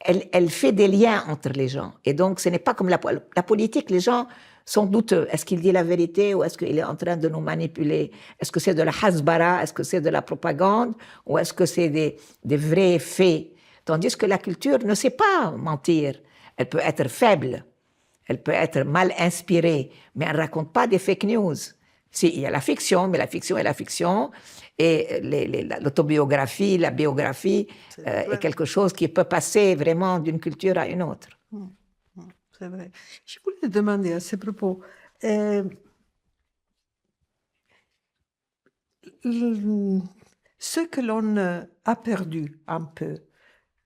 elle fait des liens entre les gens. Et donc, ce n'est pas comme la politique, les gens sont douteux. Est-ce qu'il dit la vérité ou est-ce qu'il est en train de nous manipuler? Est-ce que c'est de la hasbara? Est-ce que c'est de la propagande? Ou est-ce que c'est des vrais faits? Tandis que la culture ne sait pas mentir. Elle peut être faible, elle peut être mal inspirée, mais elle ne raconte pas des fake news. Si, il y a la fiction, mais la fiction est la fiction, et l'autobiographie, la biographie est quelque chose qui peut passer vraiment d'une culture à une autre. C'est vrai. Je voulais demander à ce propos, ce que l'on a perdu un peu,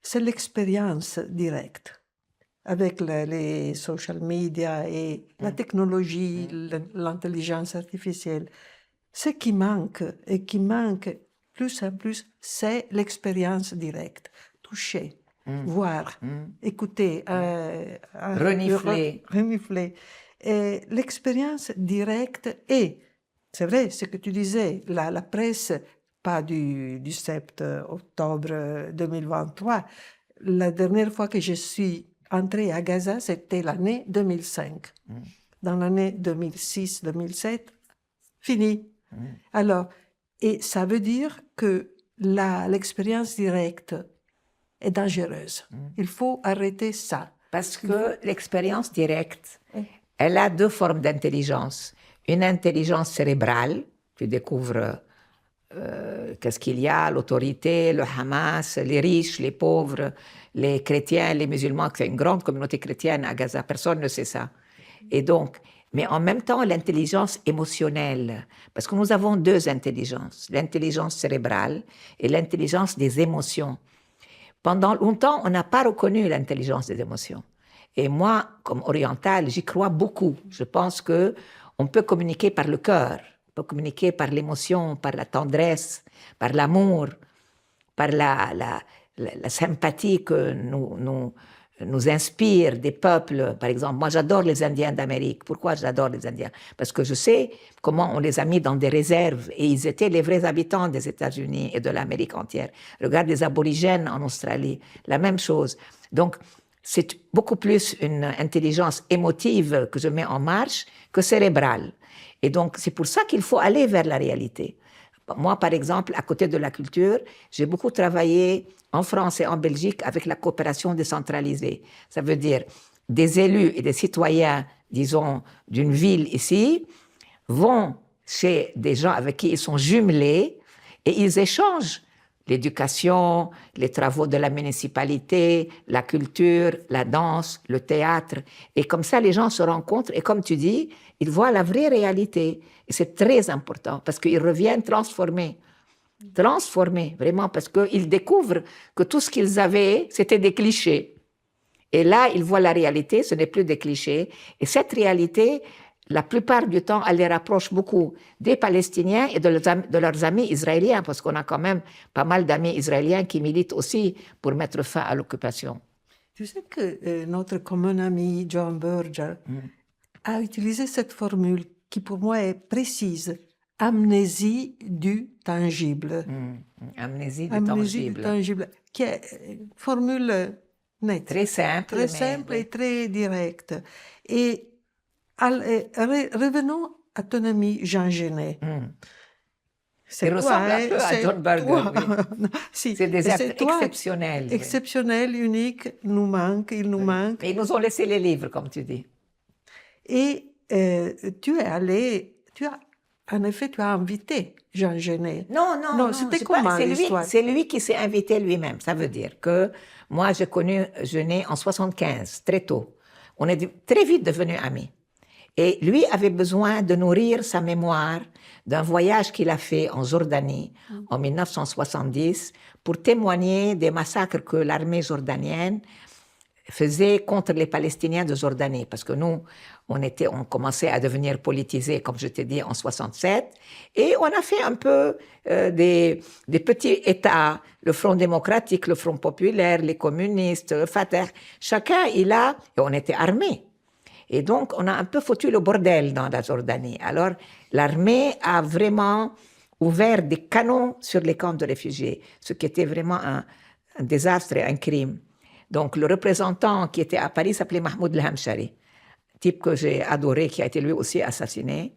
c'est l'expérience directe avec les social media et la technologie, l'intelligence artificielle. Ce qui manque et qui manque plus en plus, c'est l'expérience directe. Toucher, voir, écouter, renifler. renifler. Et l'expérience directe et, c'est vrai, ce que tu disais, la presse, pas du 7 octobre 2023, la dernière fois que je suis entrée à Gaza, c'était l'année 2005. Dans l'année 2006-2007, fini. Alors, et ça veut dire que l'expérience directe est dangereuse. Il faut arrêter ça. Parce que l'expérience directe, elle a deux formes d'intelligence. Une intelligence cérébrale, tu découvres qu'est-ce qu'il y a, l'autorité, le Hamas, les riches, les pauvres, les chrétiens, les musulmans, c'est une grande communauté chrétienne à Gaza, personne ne sait ça. Et donc, mais en même temps, l'intelligence émotionnelle, parce que nous avons deux intelligences, l'intelligence cérébrale et l'intelligence des émotions. Pendant longtemps, on n'a pas reconnu l'intelligence des émotions. Et moi, comme orientale, j'y crois beaucoup. Je pense qu'on peut communiquer par le cœur, on peut communiquer par l'émotion, par la tendresse, par l'amour, par la sympathie que nous inspire des peuples. Par exemple, moi j'adore les Indiens d'Amérique. Pourquoi j'adore les Indiens? Parce que je sais comment on les a mis dans des réserves et ils étaient les vrais habitants des États-Unis et de l'Amérique entière. Regarde les aborigènes en Australie, la même chose. Donc, c'est beaucoup plus une intelligence émotive que je mets en marche que cérébrale. Et donc, c'est pour ça qu'il faut aller vers la réalité. Moi, par exemple, à côté de la culture, j'ai beaucoup travaillé en France et en Belgique avec la coopération décentralisée. Ça veut dire des élus et des citoyens disons, d'une ville ici, vont chez des gens avec qui ils sont jumelés et ils échangent l'éducation, les travaux de la municipalité, la culture, la danse, le théâtre. Et comme ça, les gens se rencontrent et comme tu dis, ils voient la vraie réalité. Et c'est très important parce qu'ils reviennent transformés. Transformés, vraiment, parce qu'ils découvrent que tout ce qu'ils avaient, c'était des clichés. Et là, ils voient la réalité, ce n'est plus des clichés. Et cette réalité, la plupart du temps, elle les rapproche beaucoup des Palestiniens et de leurs amis israéliens, parce qu'on a quand même pas mal d'amis israéliens qui militent aussi pour mettre fin à l'occupation. Tu sais que notre commun ami John Berger a utilisé cette formule qui pour moi est précise, amnésie du tangible. Amnésie du Amnésie du tangible. tangible, qui est une formule nette. Très simple. Très mais simple oui. et très directe. Et revenons à ton ami Jean Genet. C'est Il ressemble un peu à c'est John Berger, toi. oui. Si, C'est des et êtres toi, exceptionnels. oui. exceptionnel, unique, nous manque, il nous manque. Mais ils nous ont laissé les livres, comme tu dis. Et en effet, tu as invité Jean Genet. Non, c'était c'est comment pas- c'est lui, l'histoire? c'est lui qui s'est invité lui-même. Ça veut dire que moi, j'ai connu Genet en 75, très tôt. On est très vite devenus amis. Et lui avait besoin de nourrir sa mémoire d'un voyage qu'il a fait en Jordanie en 1970 pour témoigner des massacres que l'armée jordanienne faisait contre les Palestiniens de Jordanie. Parce que nous, on commençait à devenir politisés, comme je t'ai dit, en 67. Et on a fait un peu des petits États, le Front démocratique, le Front populaire, les communistes, le Fatah. Chacun, et on était armés. Et donc, on a un peu foutu le bordel dans la Jordanie. Alors, l'armée a vraiment ouvert des canons sur les camps de réfugiés, ce qui était vraiment un désastre et un crime. Donc, le représentant qui était à Paris s'appelait Mahmoud El-Hamshari, type que j'ai adoré, qui a été lui aussi assassiné.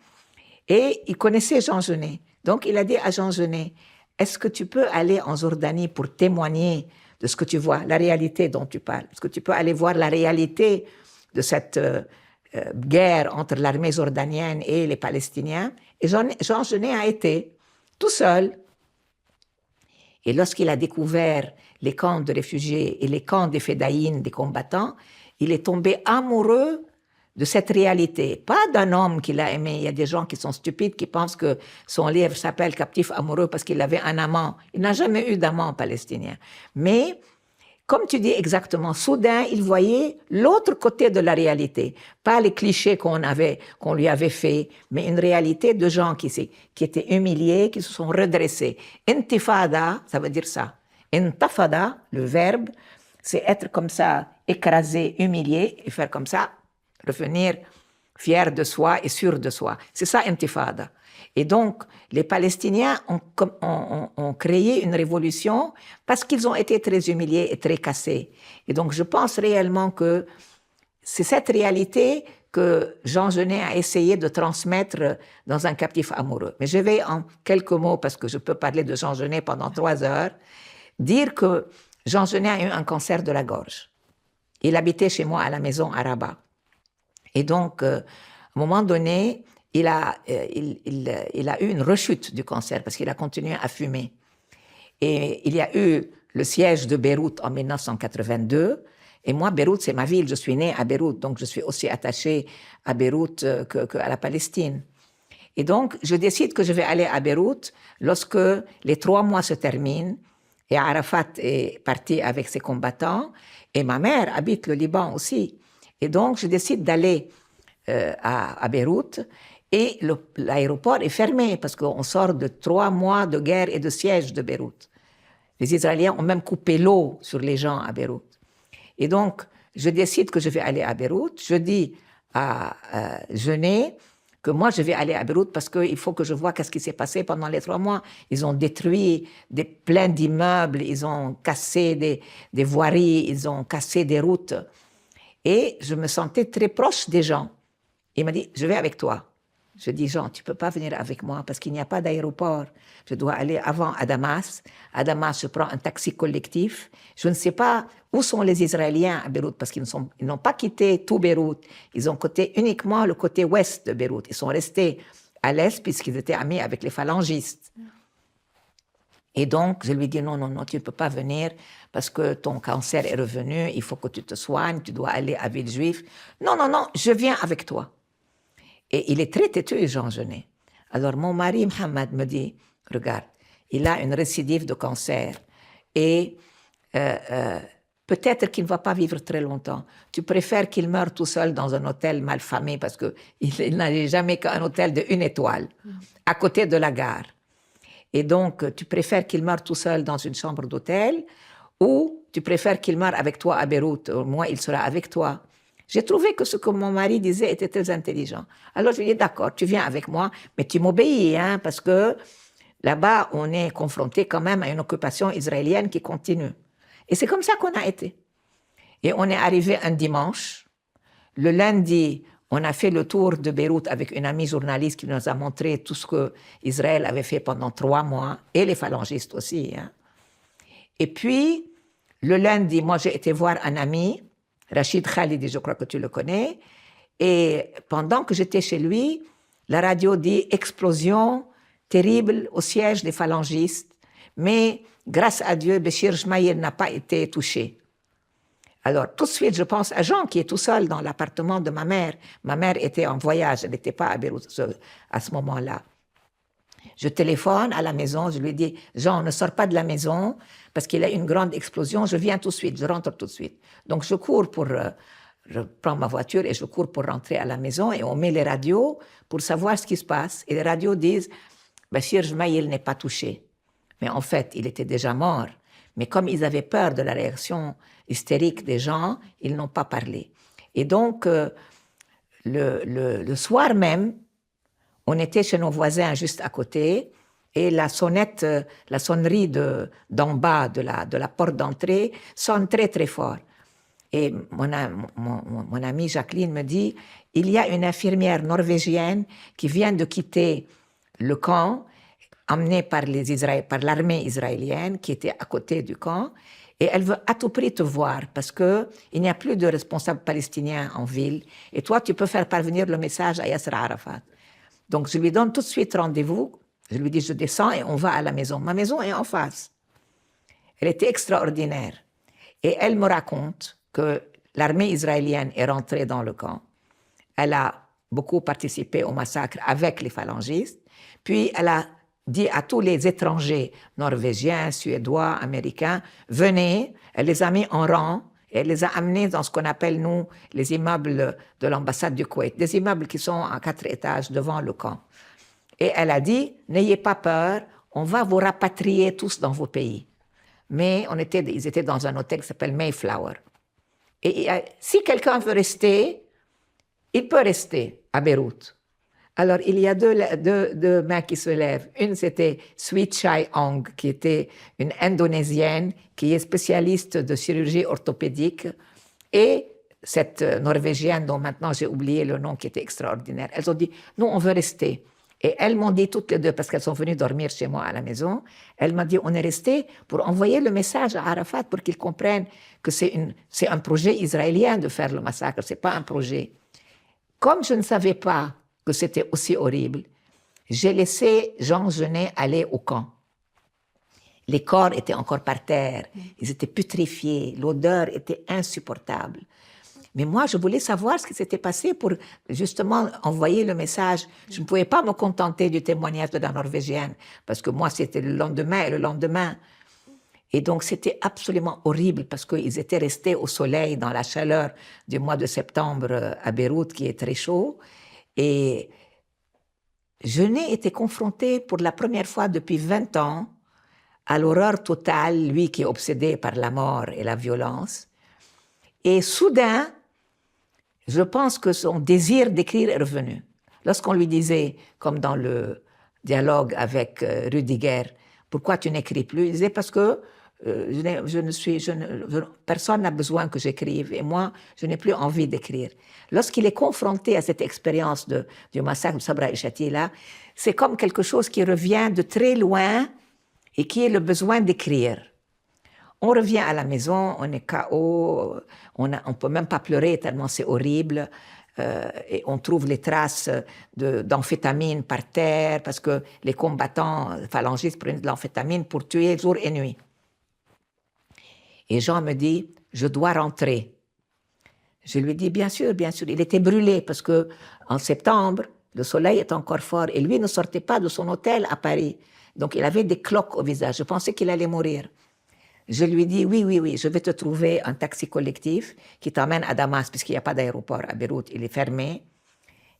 Et il connaissait Jean Genet. Donc, il a dit à Jean Genet, est-ce que tu peux aller en Jordanie pour témoigner de ce que tu vois, la réalité dont tu parles? Est-ce que tu peux aller voir la réalité de cette guerre entre l'armée jordanienne et les Palestiniens? Et Jean Genet a été tout seul. Et lorsqu'il a découvert les camps de réfugiés et les camps des fédayines, des combattants, il est tombé amoureux de cette réalité. Pas d'un homme qu'il a aimé. Il y a des gens qui sont stupides, qui pensent que son livre s'appelle Captif amoureux parce qu'il avait un amant. Il n'a jamais eu d'amant palestinien. Mais, comme tu dis exactement, soudain, il voyait l'autre côté de la réalité. Pas les clichés qu'on lui avait fait, mais une réalité de gens qui étaient humiliés, qui se sont redressés. Intifada, ça veut dire ça. Intafada, le verbe, c'est être comme ça, écrasé, humilié, et faire comme ça, revenir fier de soi et sûr de soi. C'est ça, intifada. Et donc, les Palestiniens ont créé une révolution parce qu'ils ont été très humiliés et très cassés. Et donc, je pense réellement que c'est cette réalité que Jean Genet a essayé de transmettre dans un captif amoureux. Mais je vais en quelques mots, parce que je peux parler de Jean Genet pendant 3 heures, dire que Jean Genet a eu un cancer de la gorge. Il habitait chez moi à la maison à Rabat. Et donc, à un moment donné, il a eu une rechute du cancer parce qu'il a continué à fumer. Et il y a eu le siège de Beyrouth en 1982. Et moi, Beyrouth, c'est ma ville. Je suis née à Beyrouth, donc je suis aussi attachée à Beyrouth qu'à la Palestine. Et donc, je décide que je vais aller à Beyrouth lorsque les 3 mois se terminent et Arafat est parti avec ses combattants et ma mère habite le Liban aussi. Et donc, je décide d'aller à Beyrouth et l'aéroport est fermé parce qu'on sort de 3 mois de guerre et de siège de Beyrouth. Les Israéliens ont même coupé l'eau sur les gens à Beyrouth. Et donc, je décide que je vais aller à Beyrouth. Je dis à Genet que moi, je vais aller à Beyrouth parce qu'il faut que je vois qu'est-ce qui s'est passé pendant les 3 mois. Ils ont détruit plein d'immeubles, ils ont cassé des voiries, ils ont cassé des routes. Et je me sentais très proche des gens. Il m'a dit, je vais avec toi. Je dis, Jean, tu ne peux pas venir avec moi parce qu'il n'y a pas d'aéroport. Je dois aller avant à Damas. À Damas, je prends un taxi collectif. Je ne sais pas où sont les Israéliens à Beyrouth parce qu'ils n'ont pas quitté tout Beyrouth. Ils ont quitté uniquement le côté ouest de Beyrouth. Ils sont restés à l'est puisqu'ils étaient amis avec les phalangistes. Et donc, je lui dis, non, non, non, tu ne peux pas venir parce que ton cancer est revenu, il faut que tu te soignes, tu dois aller à Villejuif. Non, non, non, je viens avec toi. Et il est très têtu, Jean Genet. Alors, mon mari, Mohamed, me dit, regarde, il a une récidive de cancer et peut-être qu'il ne va pas vivre très longtemps. Tu préfères qu'il meure tout seul dans un hôtel mal famé parce qu'il n'avait jamais qu'un hôtel de 1 étoile à côté de la gare. Et donc, tu préfères qu'il meure tout seul dans une chambre d'hôtel ou tu préfères qu'il meure avec toi à Beyrouth, au moins il sera avec toi. J'ai trouvé que ce que mon mari disait était très intelligent. Alors, je lui ai dit, d'accord, tu viens avec moi, mais tu m'obéis, hein, parce que là-bas, on est confronté quand même à une occupation israélienne qui continue. Et c'est comme ça qu'on a été. Et on est arrivé un dimanche. Le lundi, on a fait le tour de Beyrouth avec une amie journaliste qui nous a montré tout ce que Israël avait fait pendant 3 mois, et les phalangistes aussi. Hein. Et puis, le lundi, moi, j'ai été voir un ami, Rachid Khalidi, je crois que tu le connais, et pendant que j'étais chez lui, la radio dit « explosion terrible au siège des phalangistes », mais grâce à Dieu, Béchir Jmaïl n'a pas été touché. Alors, tout de suite, je pense à Jean, qui est tout seul dans l'appartement de ma mère. Ma mère était en voyage, elle n'était pas à Beyrouth à ce moment-là. Je téléphone à la maison, je lui dis, Jean, ne sors pas de la maison parce qu'il y a une grande explosion, je viens tout de suite, je rentre tout de suite. Donc, je cours je prends ma voiture et je cours pour rentrer à la maison et on met les radios pour savoir ce qui se passe. Et les radios disent, Bachir Jmaïl n'est pas touché. Mais en fait, il était déjà mort. Mais comme ils avaient peur de la réaction hystérique des gens, ils n'ont pas parlé. Et donc, le soir même, on était chez nos voisins juste à côté et la sonnerie d'en bas de la porte d'entrée sonne très très fort. Et mon amie Jacqueline me dit, il y a une infirmière norvégienne qui vient de quitter le camp, emmenée par l'armée israélienne qui était à côté du camp, et elle veut à tout prix te voir parce qu'il n'y a plus de responsables palestiniens en ville, et toi, tu peux faire parvenir le message à Yasser Arafat. Donc, je lui donne tout de suite rendez-vous, je lui dis, je descends et on va à la maison. Ma maison est en face. Elle était extraordinaire. Et elle me raconte que l'armée israélienne est rentrée dans le camp. Elle a beaucoup participé au massacre avec les phalangistes, puis elle a dit à tous les étrangers, norvégiens, suédois, américains, venez, elle les a mis en rang et elle les a amenés dans ce qu'on appelle, nous, les immeubles de l'ambassade du Koweït, des immeubles qui sont à 4 étages devant le camp. Et elle a dit, n'ayez pas peur, on va vous rapatrier tous dans vos pays. Mais ils étaient dans un hôtel qui s'appelle Mayflower. Et si quelqu'un veut rester, il peut rester à Beyrouth. Alors, il y a deux mains qui se lèvent. Une, c'était Sweet Chai Ong, qui était une Indonésienne qui est spécialiste de chirurgie orthopédique, et cette Norvégienne dont maintenant j'ai oublié le nom, qui était extraordinaire. Elles ont dit, nous, on veut rester. Et elles m'ont dit toutes les deux, parce qu'elles sont venues dormir chez moi à la maison, elles m'ont dit, on est resté pour envoyer le message à Arafat pour qu'il comprenne que c'est un projet israélien de faire le massacre, c'est pas un projet. Comme je ne savais pas que c'était aussi horrible, j'ai laissé Jean Genet aller au camp. Les corps étaient encore par terre, ils étaient putréfiés, l'odeur était insupportable. Mais moi, je voulais savoir ce qui s'était passé pour justement envoyer le message. Je ne pouvais pas me contenter du témoignage de la Norvégienne, parce que moi, c'était le lendemain et le lendemain. Et donc, c'était absolument horrible, parce qu'ils étaient restés au soleil, dans la chaleur du mois de septembre à Beyrouth, qui est très chaud. Et Genet était confronté pour la première fois depuis 20 ans à l'horreur totale, lui qui est obsédé par la mort et la violence. Et soudain, je pense que son désir d'écrire est revenu. Lorsqu'on lui disait, comme dans le dialogue avec Rudiger, pourquoi tu n'écris plus? Il disait, parce que personne n'a besoin que j'écrive et moi, je n'ai plus envie d'écrire. Lorsqu'il est confronté à cette expérience du massacre de Sabra et Shatila, c'est comme quelque chose qui revient de très loin et qui est le besoin d'écrire. On revient à la maison, on est KO, on ne peut même pas pleurer tellement c'est horrible. Et on trouve les traces d'amphétamine par terre parce que les combattants phalangistes prenaient de l'amphétamine pour tuer jour et nuit. Et Jean me dit, je dois rentrer. Je lui dis, bien sûr, bien sûr. Il était brûlé parce que en septembre, le soleil est encore fort et lui ne sortait pas de son hôtel à Paris. Donc il avait des cloques au visage. Je pensais qu'il allait mourir. Je lui dis, oui, je vais te trouver un taxi collectif qui t'emmène à Damas, puisqu'il n'y a pas d'aéroport à Beyrouth, il est fermé.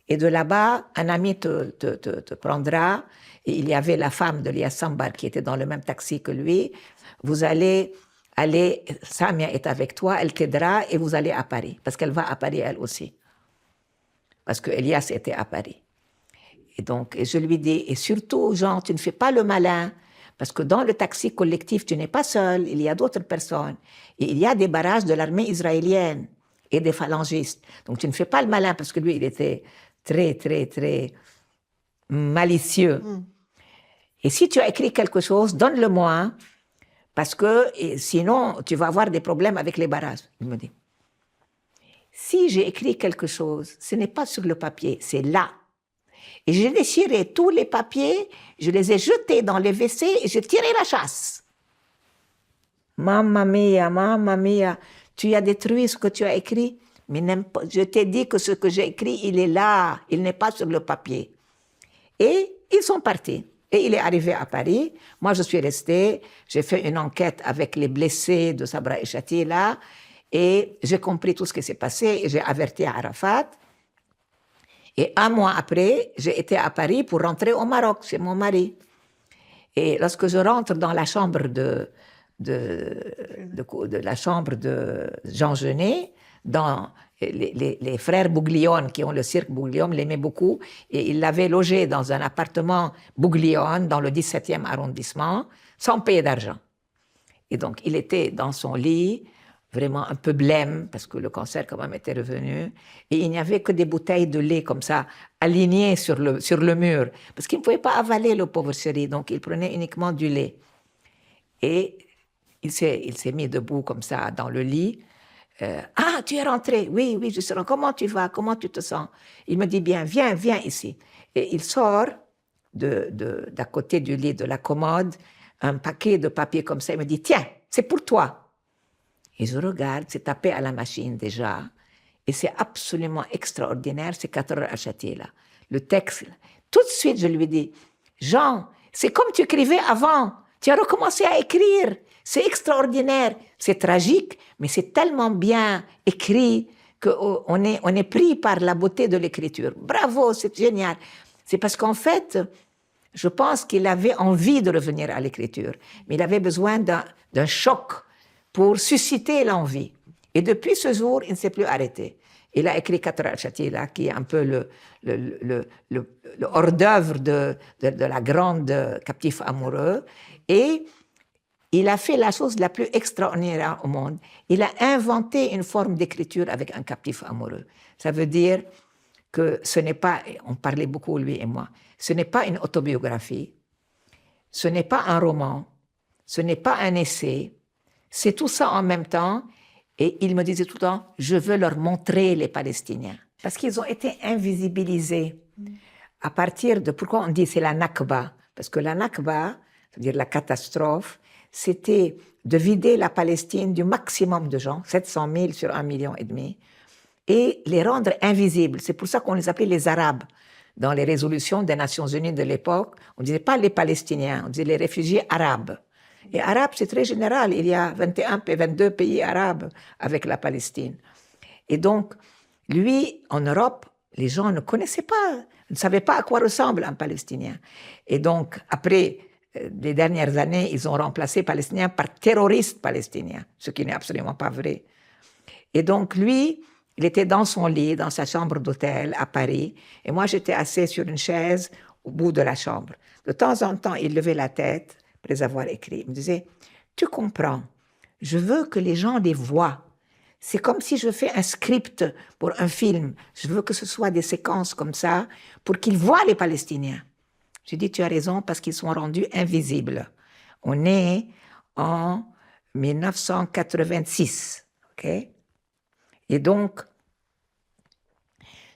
Et de là-bas, un ami te prendra. Et il y avait la femme de Lias Sambar qui était dans le même taxi que lui. Vous allez aller, Samia est avec toi, elle t'aidera et vous allez à Paris. Parce qu'elle va à Paris elle aussi. Parce que Elias était à Paris. Et donc, je lui dis, et surtout, Jean, tu ne fais pas le malin. Parce que dans le taxi collectif, tu n'es pas seul, il y a d'autres personnes. Et il y a des barrages de l'armée israélienne et des phalangistes. Donc tu ne fais pas le malin parce que lui, il était très, très, très malicieux. Et si tu as écrit quelque chose, donne-le-moi parce que sinon, tu vas avoir des problèmes avec les barrages. Il me dit, si j'ai écrit quelque chose, ce n'est pas sur le papier, c'est là. Et j'ai déchiré tous les papiers, je les ai jetés dans les WC et j'ai tiré la chasse. Mamma mia, tu as détruit ce que tu as écrit, mais je t'ai dit que ce que j'ai écrit, il est là, il n'est pas sur le papier. Et ils sont partis. Et il est arrivé à Paris. Moi, je suis restée, j'ai fait une enquête avec les blessés de Sabra et Shatila et j'ai compris tout ce qui s'est passé et j'ai averti Arafat. Et un mois après, j'ai été à Paris pour rentrer au Maroc chez mon mari. Et lorsque je rentre dans la chambre de la chambre de Jean Genet, dans les frères Bouglione qui ont le cirque Bouglione l'aimaient beaucoup et ils l'avaient logé dans un appartement Bouglione dans le 17e arrondissement sans payer d'argent. Et donc il était dans son lit vraiment un peu blême, parce que le cancer quand même était revenu, et il n'y avait que des bouteilles de lait comme ça, alignées sur le mur, parce qu'il ne pouvait pas avaler le pauvre chéri, donc il prenait uniquement du lait. Et il s'est mis debout comme ça dans le lit. Ah, tu es rentré? Oui, je suis rentré. Comment tu vas? Comment tu te sens? Il me dit bien, viens ici. Et il sort d'à côté du lit, de la commode, un paquet de papier comme ça. Il me dit, tiens, c'est pour toi. Et je regarde, c'est tapé à la machine déjà. Et c'est absolument extraordinaire, c'est 4 heures à Shatila. Le texte, tout de suite, je lui dis, Jean, c'est comme tu écrivais avant. Tu as recommencé à écrire. C'est extraordinaire. C'est tragique, mais c'est tellement bien écrit qu'on est pris par la beauté de l'écriture. Bravo, c'est génial. C'est parce qu'en fait, je pense qu'il avait envie de revenir à l'écriture, mais il avait besoin d'un choc pour susciter l'envie. Et depuis ce jour, il ne s'est plus arrêté. Il a écrit 4 al-Shatila, qui est un peu le hors-d'œuvre de la grande captif amoureux. Et il a fait la chose la plus extraordinaire au monde. Il a inventé une forme d'écriture avec un captif amoureux. Ça veut dire que ce n'est pas, on parlait beaucoup lui et moi, ce n'est pas une autobiographie, ce n'est pas un roman, ce n'est pas un essai, c'est tout ça en même temps. Et il me disait tout le temps, je veux leur montrer les Palestiniens. Parce qu'ils ont été invisibilisés. À partir de, pourquoi on dit c'est la Nakba? Parce que la Nakba, c'est-à-dire la catastrophe, c'était de vider la Palestine du maximum de gens, 700 000 sur 1,5 million, et les rendre invisibles. C'est pour ça qu'on les appelait les Arabes. Dans les résolutions des Nations Unies de l'époque, on ne disait pas les Palestiniens, on disait les réfugiés arabes. Et arabe, c'est très général. Il y a 22 pays arabes avec la Palestine. Et donc, lui, en Europe, les gens ne connaissaient pas, ne savaient pas à quoi ressemble un Palestinien. Et donc, après les dernières années, ils ont remplacé Palestiniens par terroristes palestiniens, ce qui n'est absolument pas vrai. Et donc, lui, il était dans son lit, dans sa chambre d'hôtel à Paris, et moi, j'étais assise sur une chaise au bout de la chambre. De temps en temps, il levait la tête, après avoir écrit. Il me disait, tu comprends, je veux que les gens les voient. C'est comme si je fais un script pour un film. Je veux que ce soit des séquences comme ça pour qu'ils voient les Palestiniens. J'ai dit, tu as raison, parce qu'ils sont rendus invisibles. On est en 1986, ok? Et donc,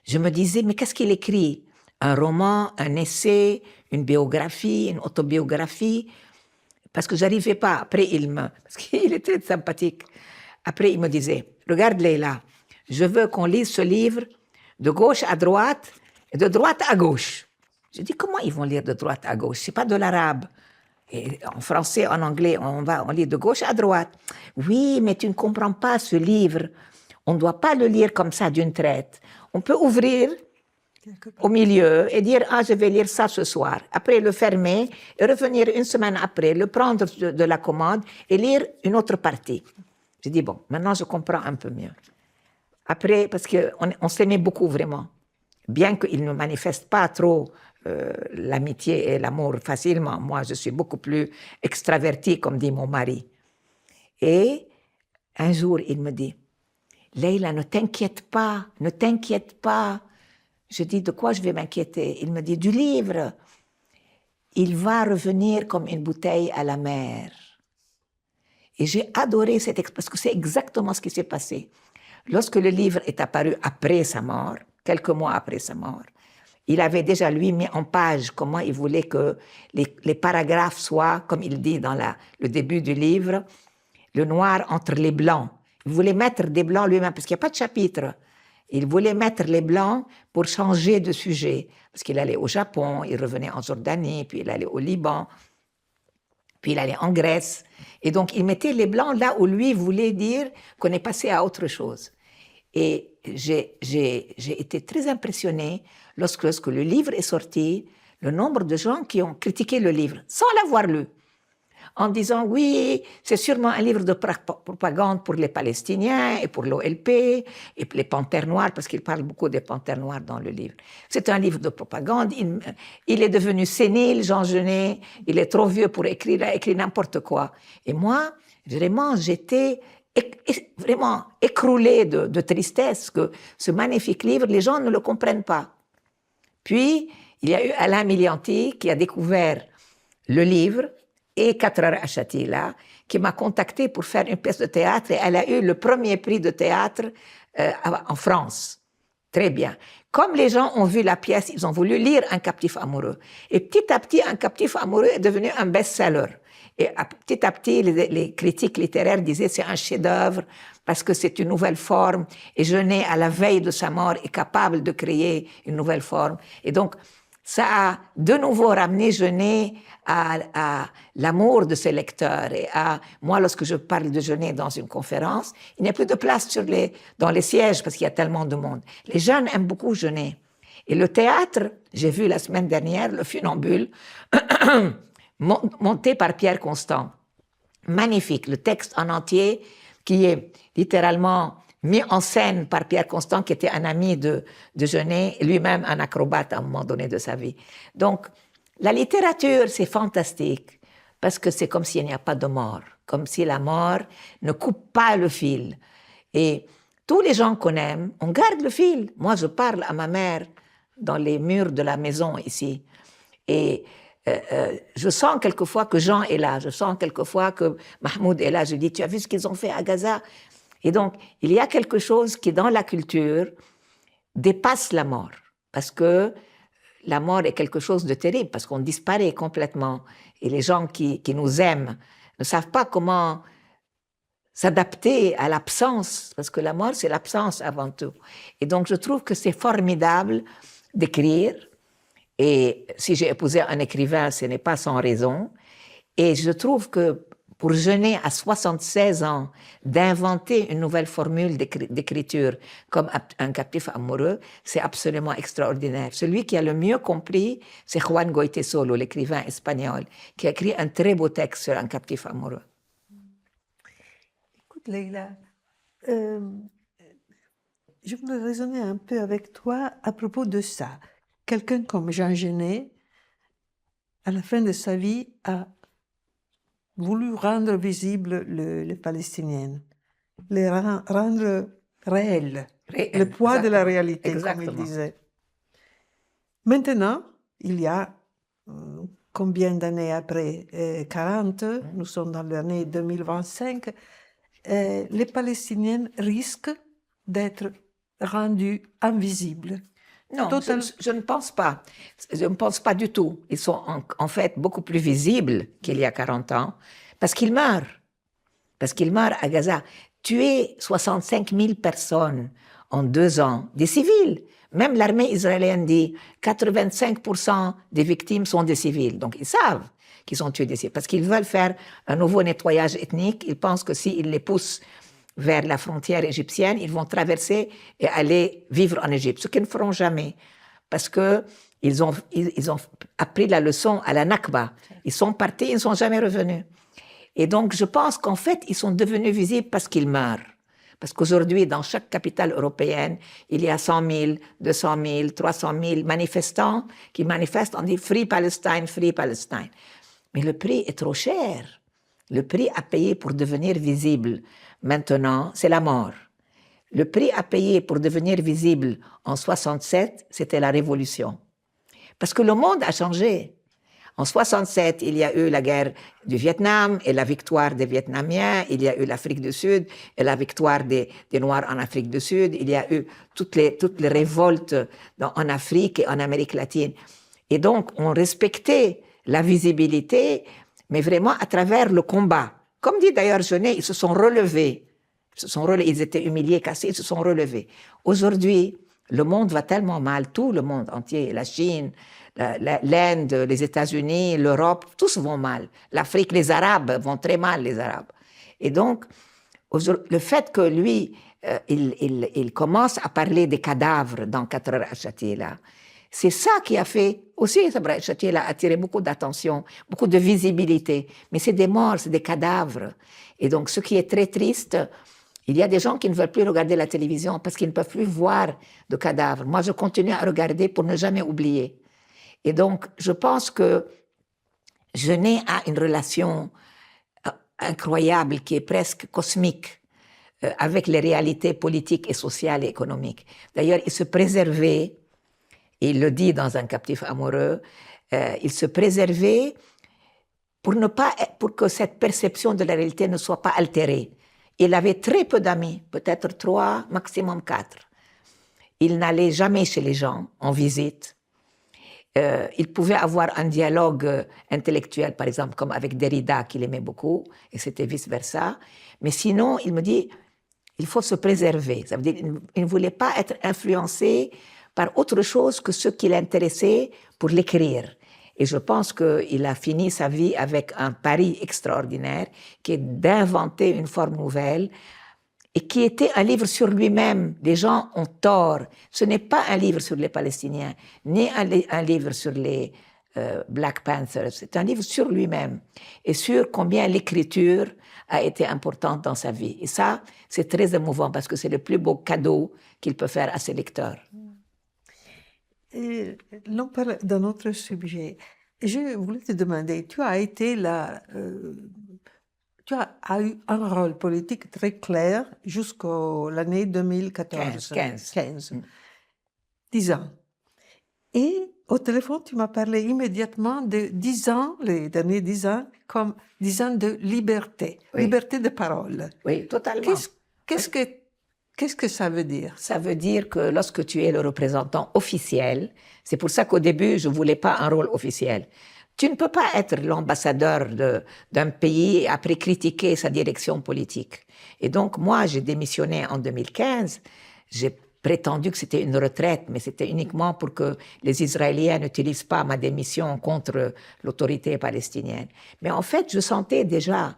je me disais, mais qu'est-ce qu'il écrit? Un roman, un essai, une biographie, une autobiographie? Parce que j'arrivais pas. Après, parce qu'il est très sympathique. Après, il me disait, regarde Leila, je veux qu'on lise ce livre de gauche à droite et de droite à gauche. Je dis, comment ils vont lire de droite à gauche? C'est pas de l'arabe. Et en français, en anglais, on lit de gauche à droite. Oui, mais tu ne comprends pas ce livre. On ne doit pas le lire comme ça d'une traite. On peut ouvrir au milieu et dire, ah, je vais lire ça ce soir. Après, le fermer et revenir une semaine après, le prendre de la commande et lire une autre partie. J'ai dit, bon, maintenant je comprends un peu mieux. Après, parce qu'on s'aimait beaucoup vraiment. Bien qu'il ne manifeste pas trop l'amitié et l'amour facilement. Moi, je suis beaucoup plus extravertie, comme dit mon mari. Et un jour, il me dit, Leila, ne t'inquiète pas, ne t'inquiète pas. Je dis, de quoi je vais m'inquiéter? Il me dit, du livre. Il va revenir comme une bouteille à la mer. Et j'ai adoré cette expression, parce que c'est exactement ce qui s'est passé. Lorsque le livre est apparu après sa mort, quelques mois après sa mort, il avait déjà, lui, mis en page comment il voulait que les paragraphes soient, comme il dit dans le début du livre, le noir entre les blancs. Il voulait mettre des blancs lui-même, parce qu'il n'y a pas de chapitre. Il voulait mettre les blancs pour changer de sujet, parce qu'il allait au Japon, il revenait en Jordanie, puis il allait au Liban, puis il allait en Grèce. Et donc, il mettait les blancs là où lui voulait dire qu'on est passé à autre chose. Et j'ai été très impressionnée lorsque le livre est sorti, le nombre de gens qui ont critiqué le livre, sans l'avoir lu, en disant, oui, c'est sûrement un livre de propagande pour les Palestiniens et pour l'OLP et les Panthères noires, parce qu'il parle beaucoup des Panthères noires dans le livre. C'est un livre de propagande. Il est devenu sénile, Jean Genet, il est trop vieux pour écrire, il a écrit n'importe quoi. Et moi, vraiment, j'étais vraiment écroulée de tristesse que ce magnifique livre, les gens ne le comprennent pas. Puis, il y a eu Alain Milianti qui a découvert le livre et 4 heures à Châtillon, qui m'a contactée pour faire une pièce de théâtre, et elle a eu le premier prix de théâtre en France. Très bien. Comme les gens ont vu la pièce, ils ont voulu lire Un captif amoureux. Et petit à petit, Un captif amoureux est devenu un best-seller. Et petit à petit, les critiques littéraires disaient c'est un chef-d'œuvre parce que c'est une nouvelle forme. Et Genet, à la veille de sa mort, est capable de créer une nouvelle forme. Et donc, ça a de nouveau ramené Genet à l'amour de ses lecteurs. Et moi, lorsque je parle de Genet dans une conférence, il n'y a plus de place dans les sièges parce qu'il y a tellement de monde. Les jeunes aiment beaucoup Genet. Et le théâtre, j'ai vu la semaine dernière, Le Funambule, monté par Pierre Constant. Magnifique, le texte en entier qui est littéralement mis en scène par Pierre Constant, qui était un ami de Genet, lui-même un acrobate à un moment donné de sa vie. Donc, la littérature, c'est fantastique, parce que c'est comme s'il n'y a pas de mort, comme si la mort ne coupe pas le fil. Et tous les gens qu'on aime, on garde le fil. Moi, je parle à ma mère dans les murs de la maison ici. Et je sens quelquefois que Jean est là, je sens quelquefois que Mahmoud est là. Je dis, tu as vu ce qu'ils ont fait à Gaza? Et donc, il y a quelque chose qui, dans la culture, dépasse la mort. Parce que la mort est quelque chose de terrible, parce qu'on disparaît complètement. Et les gens qui nous aiment ne savent pas comment s'adapter à l'absence, parce que la mort, c'est l'absence avant tout. Et donc, je trouve que c'est formidable d'écrire. Et si j'ai épousé un écrivain, ce n'est pas sans raison. Et je trouve que pour Genet, à 76 ans, d'inventer une nouvelle formule d'écriture comme Un captif amoureux, c'est absolument extraordinaire. Celui qui a le mieux compris, c'est Juan Goytisolo, l'écrivain espagnol, qui a écrit un très beau texte sur Un captif amoureux. Écoute, Leila, je voulais raisonner un peu avec toi à propos de ça. Quelqu'un comme Jean Genet, à la fin de sa vie, a voulu rendre visible les Palestiniens, les rendre réels, le poids de la réalité, comme il disait. Maintenant, il y a combien d'années après 40, nous sommes dans l'année 2025, les Palestiniens risquent d'être rendus invisibles. Non, je ne pense pas. Je ne pense pas du tout. Ils sont en fait beaucoup plus visibles qu'il y a 40 ans parce qu'ils meurent. Parce qu'ils meurent à Gaza. Tuer 65 000 personnes en 2 ans, des civils. Même l'armée israélienne dit 85% des victimes sont des civils. Donc ils savent qu'ils ont tué des civils parce qu'ils veulent faire un nouveau nettoyage ethnique. Ils pensent que s'ils les poussent vers la frontière égyptienne, ils vont traverser et aller vivre en Égypte, ce qu'ils ne feront jamais, parce que ils ont appris la leçon à la Nakba. Ils sont partis, ils ne sont jamais revenus. Et donc, je pense qu'en fait, ils sont devenus visibles parce qu'ils meurent. Parce qu'aujourd'hui, dans chaque capitale européenne, il y a 100 000, 200 000, 300 000 manifestants qui manifestent en disant « Free Palestine, Free Palestine ». Mais le prix est trop cher. Le prix à payer pour devenir visible maintenant, c'est la mort. Le prix à payer pour devenir visible en 67, c'était la révolution. Parce que le monde a changé. En 67, il y a eu la guerre du Vietnam et la victoire des Vietnamiens. Il y a eu l'Afrique du Sud et la victoire des Noirs en Afrique du Sud. Il y a eu toutes les révoltes en Afrique et en Amérique latine. Et donc, on respectait la visibilité, mais vraiment à travers le combat. Comme dit d'ailleurs Genet, ils se sont relevés. Ils étaient humiliés, cassés, ils se sont relevés. Aujourd'hui, le monde va tellement mal, tout le monde entier, la Chine, l'Inde, les États-Unis, l'Europe, tous vont mal. L'Afrique, les Arabes vont très mal, les Arabes. Et donc, le fait que lui, il commence à parler des cadavres dans 4 heures à Châtiella, c'est ça qui a fait, aussi Châtiella a attiré beaucoup d'attention, beaucoup de visibilité, mais c'est des morts, c'est des cadavres. Et donc, ce qui est très triste, il y a des gens qui ne veulent plus regarder la télévision parce qu'ils ne peuvent plus voir de cadavres. Moi, je continue à regarder pour ne jamais oublier. Et donc, je pense que Genet a une relation incroyable qui est presque cosmique avec les réalités politiques et sociales et économiques. D'ailleurs, il se préservait, et il le dit dans Un captif amoureux, il se préservait pour que cette perception de la réalité ne soit pas altérée. Il avait très peu d'amis, peut-être 3, maximum 4. Il n'allait jamais chez les gens en visite. Il pouvait avoir un dialogue intellectuel, par exemple, comme avec Derrida, qu'il aimait beaucoup, et c'était vice-versa. Mais sinon, il me dit, il faut se préserver. Ça veut dire qu'il ne voulait pas être influencé par autre chose que ce qui l'intéressait pour l'écrire. Et je pense qu'il a fini sa vie avec un pari extraordinaire, qui est d'inventer une forme nouvelle, et qui était un livre sur lui-même. Les gens ont tort. Ce n'est pas un livre sur les Palestiniens, ni un livre sur les Black Panthers. C'est un livre sur lui-même et sur combien l'écriture a été importante dans sa vie. Et ça, c'est très émouvant parce que c'est le plus beau cadeau qu'il peut faire à ses lecteurs. Et l'on parle d'un autre sujet. Je voulais te demander, tu as été là... Tu as eu un rôle politique très clair jusqu'à l'année 2014. 15. 10 ans. Et au téléphone, tu m'as parlé immédiatement de 10 ans, les derniers 10 ans, comme 10 ans de liberté, oui. Liberté de parole. Oui, totalement. Qu'est-ce que ça veut dire? Ça veut dire que lorsque tu es le représentant officiel, c'est pour ça qu'au début, je ne voulais pas un rôle officiel. Tu ne peux pas être l'ambassadeur d'un pays et après critiquer sa direction politique. Et donc, moi, j'ai démissionné en 2015. J'ai prétendu que c'était une retraite, mais c'était uniquement pour que les Israéliens n'utilisent pas ma démission contre l'autorité palestinienne. Mais en fait, je sentais déjà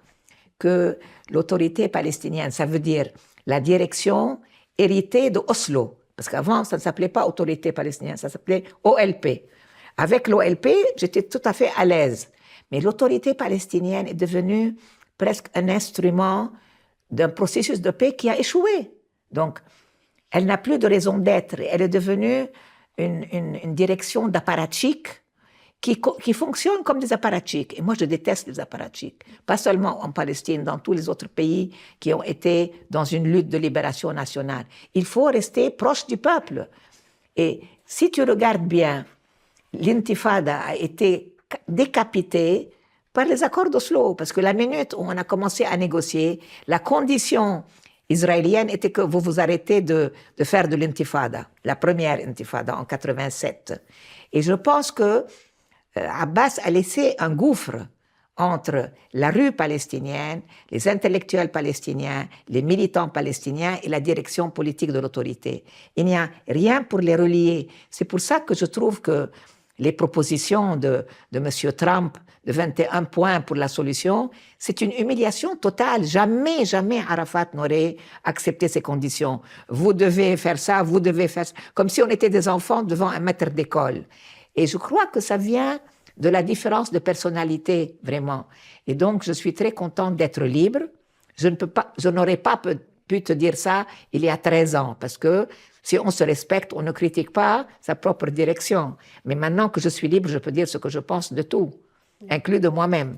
que l'autorité palestinienne, ça veut dire la direction héritée de Oslo. Parce qu'avant, ça ne s'appelait pas autorité palestinienne, ça s'appelait OLP. Avec l'OLP, j'étais tout à fait à l'aise. Mais l'autorité palestinienne est devenue presque un instrument d'un processus de paix qui a échoué. Donc, elle n'a plus de raison d'être. Elle est devenue une direction d'apparatchik qui fonctionnent comme des apparatchiks. Et moi, je déteste les apparatchiks. Pas seulement en Palestine, dans tous les autres pays qui ont été dans une lutte de libération nationale. Il faut rester proche du peuple. Et si tu regardes bien, l'intifada a été décapitée par les accords d'Oslo, parce que la minute où on a commencé à négocier, la condition israélienne était que vous vous arrêtez de faire de l'intifada, la première intifada en 87. Et je pense que Abbas a laissé un gouffre entre la rue palestinienne, les intellectuels palestiniens, les militants palestiniens et la direction politique de l'autorité. Il n'y a rien pour les relier. C'est pour ça que je trouve que les propositions de M. Trump de 21 points pour la solution, c'est une humiliation totale. Jamais, jamais Arafat n'aurait accepté ces conditions. Vous devez faire ça, vous devez faire ça. Comme si on était des enfants devant un maître d'école. Et je crois que ça vient de la différence de personnalité, vraiment. Et donc, je suis très contente d'être libre. Je n'aurais pas pu te dire ça il y a 13 ans, parce que si on se respecte, on ne critique pas sa propre direction. Mais maintenant que je suis libre, je peux dire ce que je pense de tout, inclus de moi-même.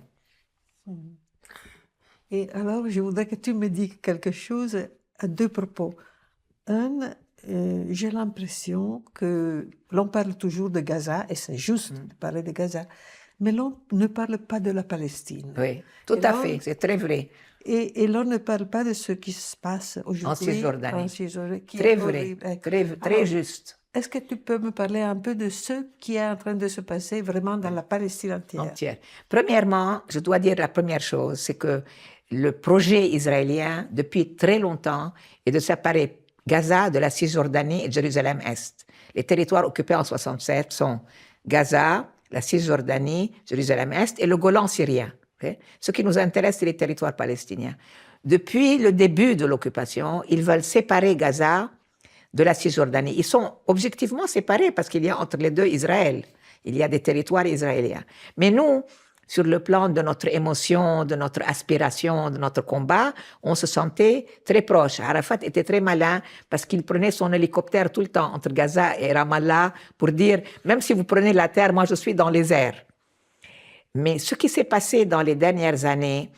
Et alors, je voudrais que tu me dises quelque chose à deux propos. J'ai l'impression que l'on parle toujours de Gaza, et c'est juste de parler de Gaza, mais l'on ne parle pas de la Palestine. Oui, tout à fait, c'est très vrai. Et l'on ne parle pas de ce qui se passe aujourd'hui en Cisjordanie. Qui très est vrai, horrible. très juste. Est-ce que tu peux me parler un peu de ce qui est en train de se passer vraiment dans la Palestine entière? Premièrement, je dois dire la première chose, c'est que le projet israélien, depuis très longtemps, est de séparer Gaza de la Cisjordanie et de Jérusalem-Est. Les territoires occupés en 67 sont Gaza, la Cisjordanie, Jérusalem-Est et le Golan syrien. Okay? Ce qui nous intéresse, c'est les territoires palestiniens. Depuis le début de l'occupation, ils veulent séparer Gaza de la Cisjordanie. Ils sont objectivement séparés parce qu'il y a entre les deux Israël. Il y a des territoires israéliens. Mais nous, sur le plan de notre émotion, de notre aspiration, de notre combat, on se sentait très proche. Arafat était très malin parce qu'il prenait son hélicoptère tout le temps entre Gaza et Ramallah pour dire, même si vous prenez la terre, moi je suis dans les airs. Mais ce qui s'est passé dans les dernières années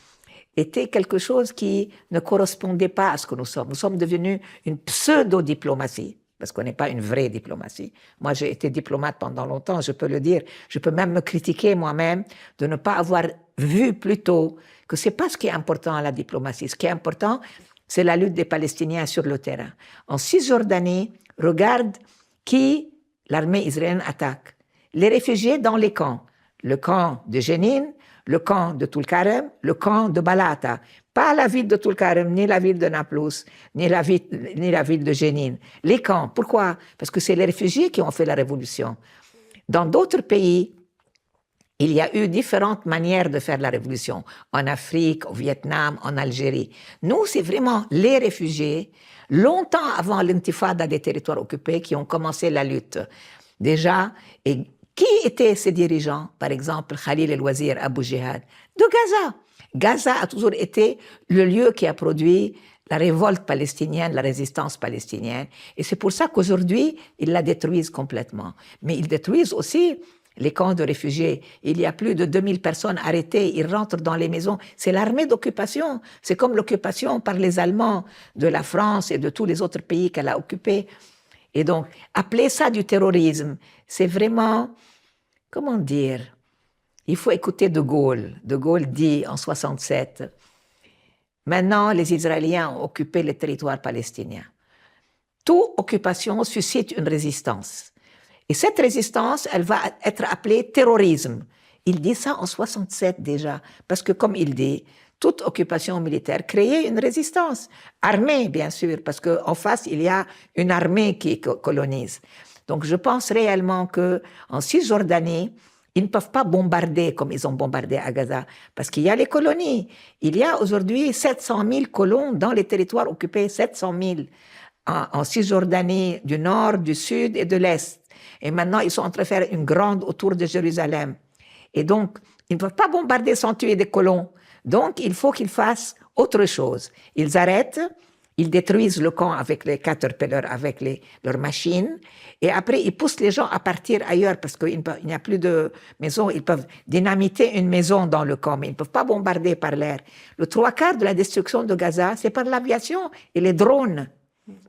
était quelque chose qui ne correspondait pas à ce que nous sommes. Nous sommes devenus une pseudo-diplomatie, parce qu'on n'est pas une vraie diplomatie. Moi, j'ai été diplomate pendant longtemps, je peux le dire. Je peux même me critiquer moi-même de ne pas avoir vu plus tôt que ce n'est pas ce qui est important à la diplomatie. Ce qui est important, c'est la lutte des Palestiniens sur le terrain. En Cisjordanie, regarde qui l'armée israélienne attaque. Les réfugiés dans les camps. Le camp de Jenin, le camp de Tulkarem, le camp de Balata. Pas la ville de Tulkarem, ni la ville de Naplouse, ni la ville de Jenin. Les camps. Pourquoi? Parce que c'est les réfugiés qui ont fait la révolution. Dans d'autres pays, il y a eu différentes manières de faire la révolution. En Afrique, au Vietnam, en Algérie. Nous, c'est vraiment les réfugiés, longtemps avant l'intifada des territoires occupés, qui ont commencé la lutte. Déjà, et qui étaient ces dirigeants? Par exemple, Khalil el-Wazir, Abu Jihad, de Gaza. Gaza a toujours été le lieu qui a produit la révolte palestinienne, la résistance palestinienne. Et c'est pour ça qu'aujourd'hui, ils la détruisent complètement. Mais ils détruisent aussi les camps de réfugiés. Il y a plus de 2000 personnes arrêtées. Ils rentrent dans les maisons. C'est l'armée d'occupation. C'est comme l'occupation par les Allemands de la France et de tous les autres pays qu'elle a occupés. Et donc, appeler ça du terrorisme, c'est vraiment, comment dire, il faut écouter De Gaulle. De Gaulle dit en 67, maintenant les Israéliens ont occupé les territoires palestiniens. Toute occupation suscite une résistance. Et cette résistance, elle va être appelée terrorisme. Il dit ça en 67 déjà, parce que comme il dit, toute occupation militaire créait une résistance. Armée, bien sûr, parce qu'en face, il y a une armée qui colonise. Donc, je pense réellement qu'en Cisjordanie, ils ne peuvent pas bombarder comme ils ont bombardé à Gaza, parce qu'il y a les colonies. Il y a aujourd'hui 700 000 colons dans les territoires occupés, 700 000 en Cisjordanie, du nord, du sud et de l'est. Et maintenant, ils sont en train de faire une grande autour de Jérusalem. Et donc, ils ne peuvent pas bombarder sans tuer des colons. Donc, il faut qu'ils fassent autre chose. Ils arrêtent Ils détruisent le camp avec les caterpillars, avec leurs machines, et après, ils poussent les gens à partir ailleurs parce qu'il n'y a plus de maison. Ils peuvent dynamiter une maison dans le camp, mais ils ne peuvent pas bombarder par l'air. Le 3/4 de la destruction de Gaza, c'est par l'aviation et les drones.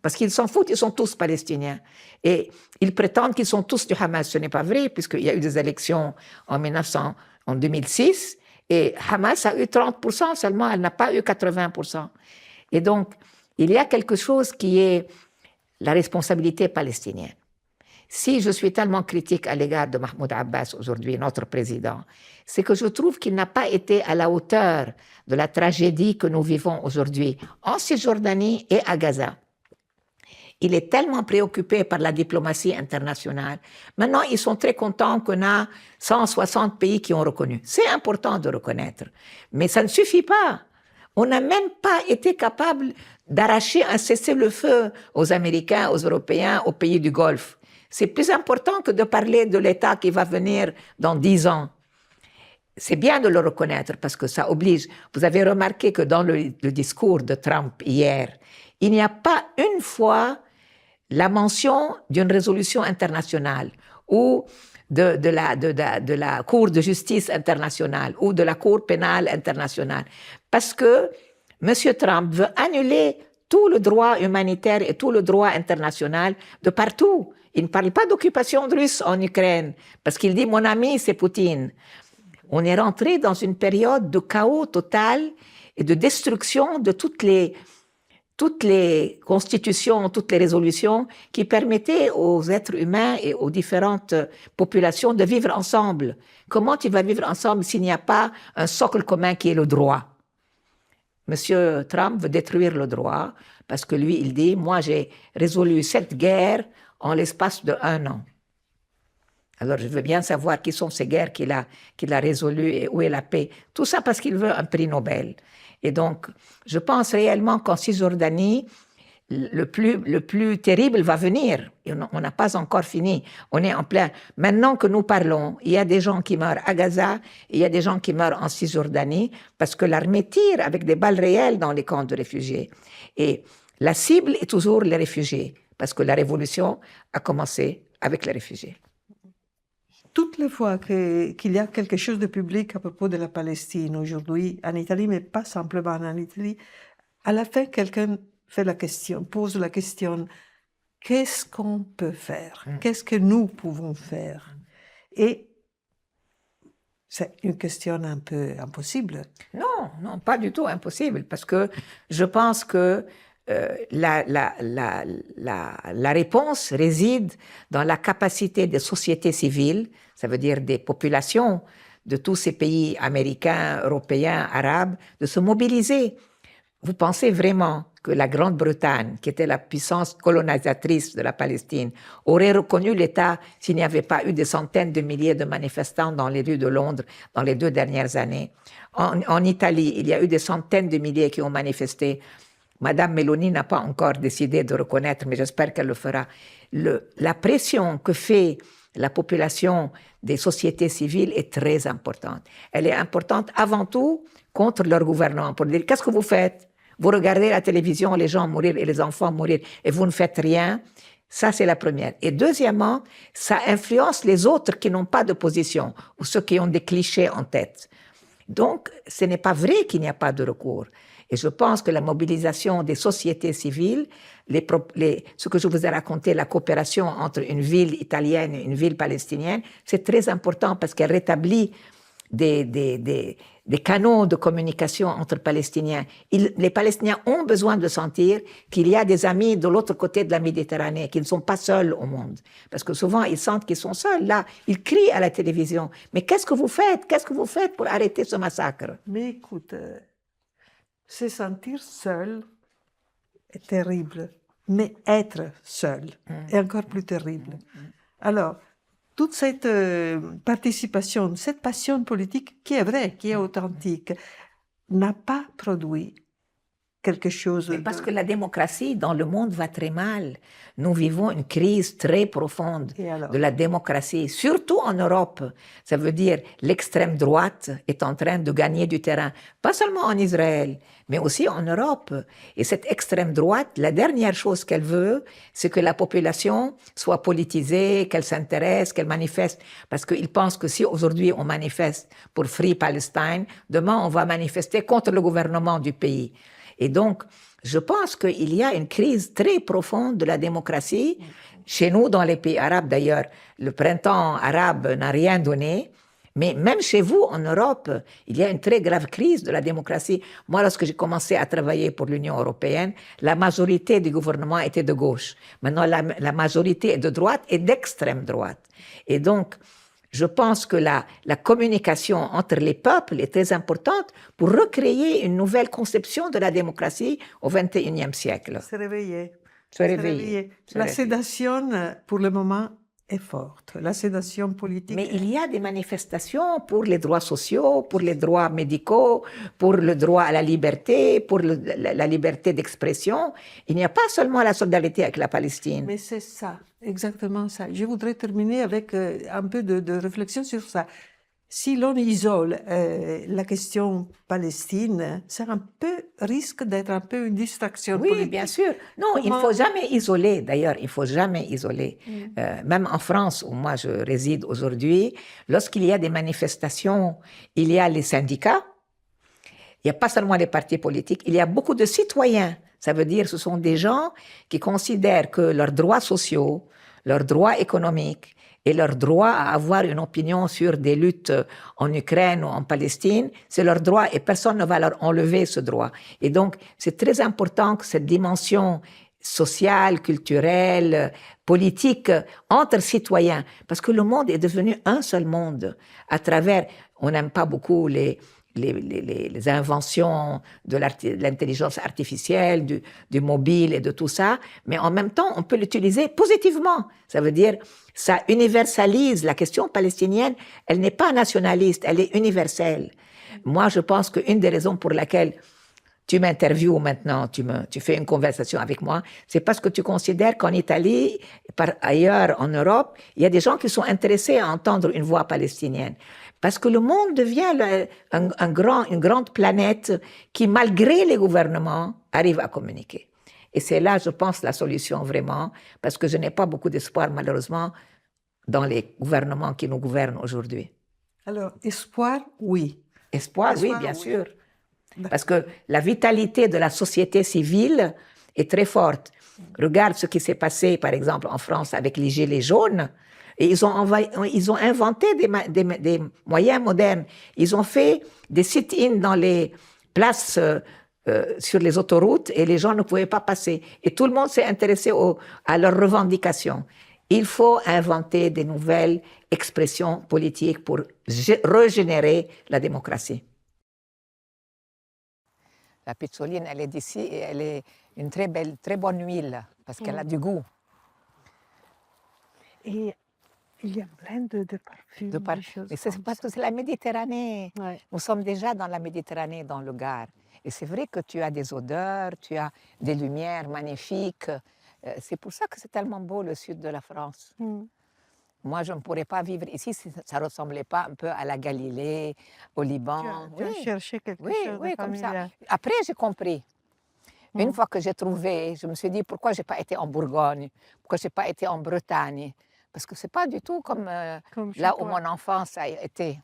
Parce qu'ils s'en foutent, ils sont tous palestiniens. Et ils prétendent qu'ils sont tous du Hamas. Ce n'est pas vrai, puisqu'il y a eu des élections en 2006, et Hamas a eu 30% seulement, elle n'a pas eu 80%. Et donc, il y a quelque chose qui est la responsabilité palestinienne. Si je suis tellement critique à l'égard de Mahmoud Abbas aujourd'hui, notre président, c'est que je trouve qu'il n'a pas été à la hauteur de la tragédie que nous vivons aujourd'hui en Cisjordanie et à Gaza. Il est tellement préoccupé par la diplomatie internationale. Maintenant, ils sont très contents qu'on a 160 pays qui ont reconnu. C'est important de reconnaître, mais ça ne suffit pas. On n'a même pas été capable d'arracher un cessez-le-feu aux Américains, aux Européens, aux pays du Golfe. C'est plus important que de parler de l'État qui va venir dans 10 ans. C'est bien de le reconnaître parce que ça oblige. Vous avez remarqué que dans le discours de Trump hier, il n'y a pas une fois la mention d'une résolution internationale ou de la Cour de justice internationale ou de la Cour pénale internationale. Parce que M. Trump veut annuler tout le droit humanitaire et tout le droit international de partout. Il ne parle pas d'occupation russe en Ukraine, parce qu'il dit « mon ami, c'est Poutine ». On est rentré dans une période de chaos total et de destruction de toutes les constitutions, toutes les résolutions qui permettaient aux êtres humains et aux différentes populations de vivre ensemble. Comment tu vas vivre ensemble s'il n'y a pas un socle commun qui est le droit? Monsieur Trump veut détruire le droit parce que lui, il dit « moi, j'ai résolu cette guerre en l'espace de 1 an ». Alors, je veux bien savoir qui sont ces guerres qu'il a résolues et où est la paix. Tout ça parce qu'il veut un prix Nobel. Et donc, je pense réellement qu'en Cisjordanie, le plus terrible va venir. Et on n'a pas encore fini. On est en plein. Maintenant que nous parlons, il y a des gens qui meurent à Gaza, et il y a des gens qui meurent en Cisjordanie parce que l'armée tire avec des balles réelles dans les camps de réfugiés. Et la cible est toujours les réfugiés parce que la révolution a commencé avec les réfugiés. Toutes les fois qu'il y a quelque chose de public à propos de la Palestine aujourd'hui, en Italie, mais pas simplement en Italie, à la fin, quelqu'un pose la question, qu'est-ce qu'on peut faire? Qu'est-ce que nous pouvons faire? Et c'est une question un peu impossible. Non, pas du tout impossible, parce que je pense que la réponse réside dans la capacité des sociétés civiles, ça veut dire des populations de tous ces pays américains, européens, arabes, de se mobiliser. Vous pensez vraiment que la Grande-Bretagne, qui était la puissance colonisatrice de la Palestine, aurait reconnu l'État s'il n'y avait pas eu des centaines de milliers de manifestants dans les rues de Londres dans les 2 dernières années? En Italie, il y a eu des centaines de milliers qui ont manifesté. Madame Meloni n'a pas encore décidé de reconnaître, mais j'espère qu'elle le fera. La pression que fait la population des sociétés civiles est très importante. Elle est importante avant tout contre leur gouvernement, pour dire « qu'est-ce que vous faites? Vous regardez la télévision, les gens mourir et les enfants mourir, et vous ne faites rien ». Ça, c'est la première. Et deuxièmement, ça influence les autres qui n'ont pas de position, ou ceux qui ont des clichés en tête. Donc, ce n'est pas vrai qu'il n'y a pas de recours. Et je pense que la mobilisation des sociétés civiles, ce que je vous ai raconté, la coopération entre une ville italienne et une ville palestinienne, c'est très important parce qu'elle rétablit des canaux de communication entre Palestiniens. Les Palestiniens ont besoin de sentir qu'il y a des amis de l'autre côté de la Méditerranée, qu'ils ne sont pas seuls au monde. Parce que souvent, ils sentent qu'ils sont seuls. Là, ils crient à la télévision. Mais qu'est-ce que vous faites? Qu'est-ce que vous faites pour arrêter ce massacre? Mais écoute, se sentir seul est terrible, mais être seul est encore plus terrible. Alors, toute cette participation, cette passion politique qui est vraie, qui est authentique, n'a pas produit quelque chose Mais parce que la démocratie dans le monde va très mal. Nous vivons une crise très profonde Et alors? de la démocratie, surtout en Europe. Ça veut dire l'extrême droite est en train de gagner du terrain, pas seulement en Israël, mais aussi en Europe. Et cette extrême droite, la dernière chose qu'elle veut, c'est que la population soit politisée, qu'elle s'intéresse, qu'elle manifeste. Parce qu'ils pensent que si aujourd'hui on manifeste pour Free Palestine, demain on va manifester contre le gouvernement du pays. Et donc, je pense qu'il y a une crise très profonde de la démocratie. Chez nous, dans les pays arabes d'ailleurs, le printemps arabe n'a rien donné. Mais même chez vous, en Europe, il y a une très grave crise de la démocratie. Moi, lorsque j'ai commencé à travailler pour l'Union européenne, la majorité du gouvernement était de gauche. Maintenant, la majorité est de droite et d'extrême droite. Et donc, je pense que la communication entre les peuples est très importante pour recréer une nouvelle conception de la démocratie au XXIe siècle. Se réveiller. Se réveiller. La sédation, pour le moment, est forte. La sédation politique. Mais il y a des manifestations pour les droits sociaux, pour les droits médicaux, pour le droit à la liberté, pour la liberté d'expression. Il n'y a pas seulement la solidarité avec la Palestine. Mais c'est ça, exactement ça. Je voudrais terminer avec un peu de réflexion sur ça. Si l'on isole la question Palestine, ça risque d'être un peu une distraction Oui, politique. bien sûr. Non, il ne faut jamais isoler, d'ailleurs, il ne faut jamais isoler. Même en France, où moi je réside aujourd'hui, lorsqu'il y a des manifestations, il y a les syndicats, il n'y a pas seulement les partis politiques, il y a beaucoup de citoyens. Ça veut dire ce sont des gens qui considèrent que leurs droits sociaux, leurs droits économiques et leur droit à avoir une opinion sur des luttes en Ukraine ou en Palestine, c'est leur droit et personne ne va leur enlever ce droit. Et donc, c'est très important que cette dimension sociale, culturelle, politique entre citoyens, parce que le monde est devenu un seul monde à travers, on n'aime pas beaucoup les inventions de l'intelligence artificielle, du mobile et de tout ça, mais en même temps, on peut l'utiliser positivement. Ça veut dire, ça universalise la question palestinienne. Elle n'est pas nationaliste, elle est universelle. Moi, je pense qu'une des raisons pour laquelle tu m'interviews maintenant, tu fais une conversation avec moi, c'est parce que tu considères qu'en Italie, par ailleurs en Europe, il y a des gens qui sont intéressés à entendre une voix palestinienne. Parce que le monde devient une grande planète qui, malgré les gouvernements, arrive à communiquer. Et c'est là, je pense, la solution vraiment, parce que je n'ai pas beaucoup d'espoir, malheureusement, dans les gouvernements qui nous gouvernent aujourd'hui. Alors, espoir, oui. Espoir, oui, bien sûr. Parce que la vitalité de la société civile est très forte. Regarde ce qui s'est passé, par exemple, en France avec les Gilets jaunes. Et ils ont inventé des moyens modernes. Ils ont fait des sit-ins dans les places sur les autoroutes et les gens ne pouvaient pas passer. Et tout le monde s'est intéressé à leurs revendications. Il faut inventer des nouvelles expressions politiques pour régénérer la démocratie. La pizzoline, elle est d'ici et elle est une très belle, très bonne huile parce qu'elle a du goût. Et il y a plein de parfums. Mais c'est parce que c'est la Méditerranée. Ouais. Nous sommes déjà dans la Méditerranée, dans le Gard. Et c'est vrai que tu as des odeurs, tu as des lumières magnifiques. C'est pour ça que c'est tellement beau le sud de la France. Moi, je ne pourrais pas vivre ici si ça ne ressemblait pas un peu à la Galilée, au Liban. Tu as cherché quelque chose de comme ça. familial. Après, j'ai compris. Une fois que j'ai trouvé, je me suis dit, pourquoi je n'ai pas été en Bourgogne? Pourquoi je n'ai pas été en Bretagne? Parce que ce n'est pas du tout comme là où mon enfance a été.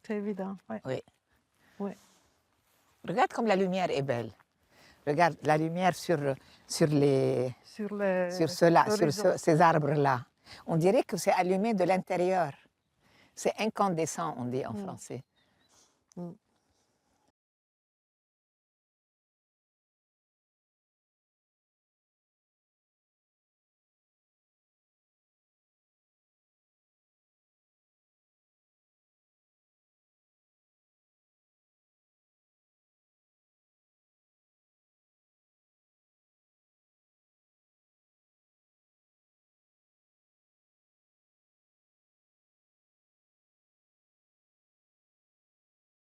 C'est évident. Ouais. Oui. Oui. Regarde comme la lumière est belle. Regarde la lumière sur ceux-là, sur ces arbres-là. On dirait que c'est allumé de l'intérieur. C'est incandescent, on dit en français.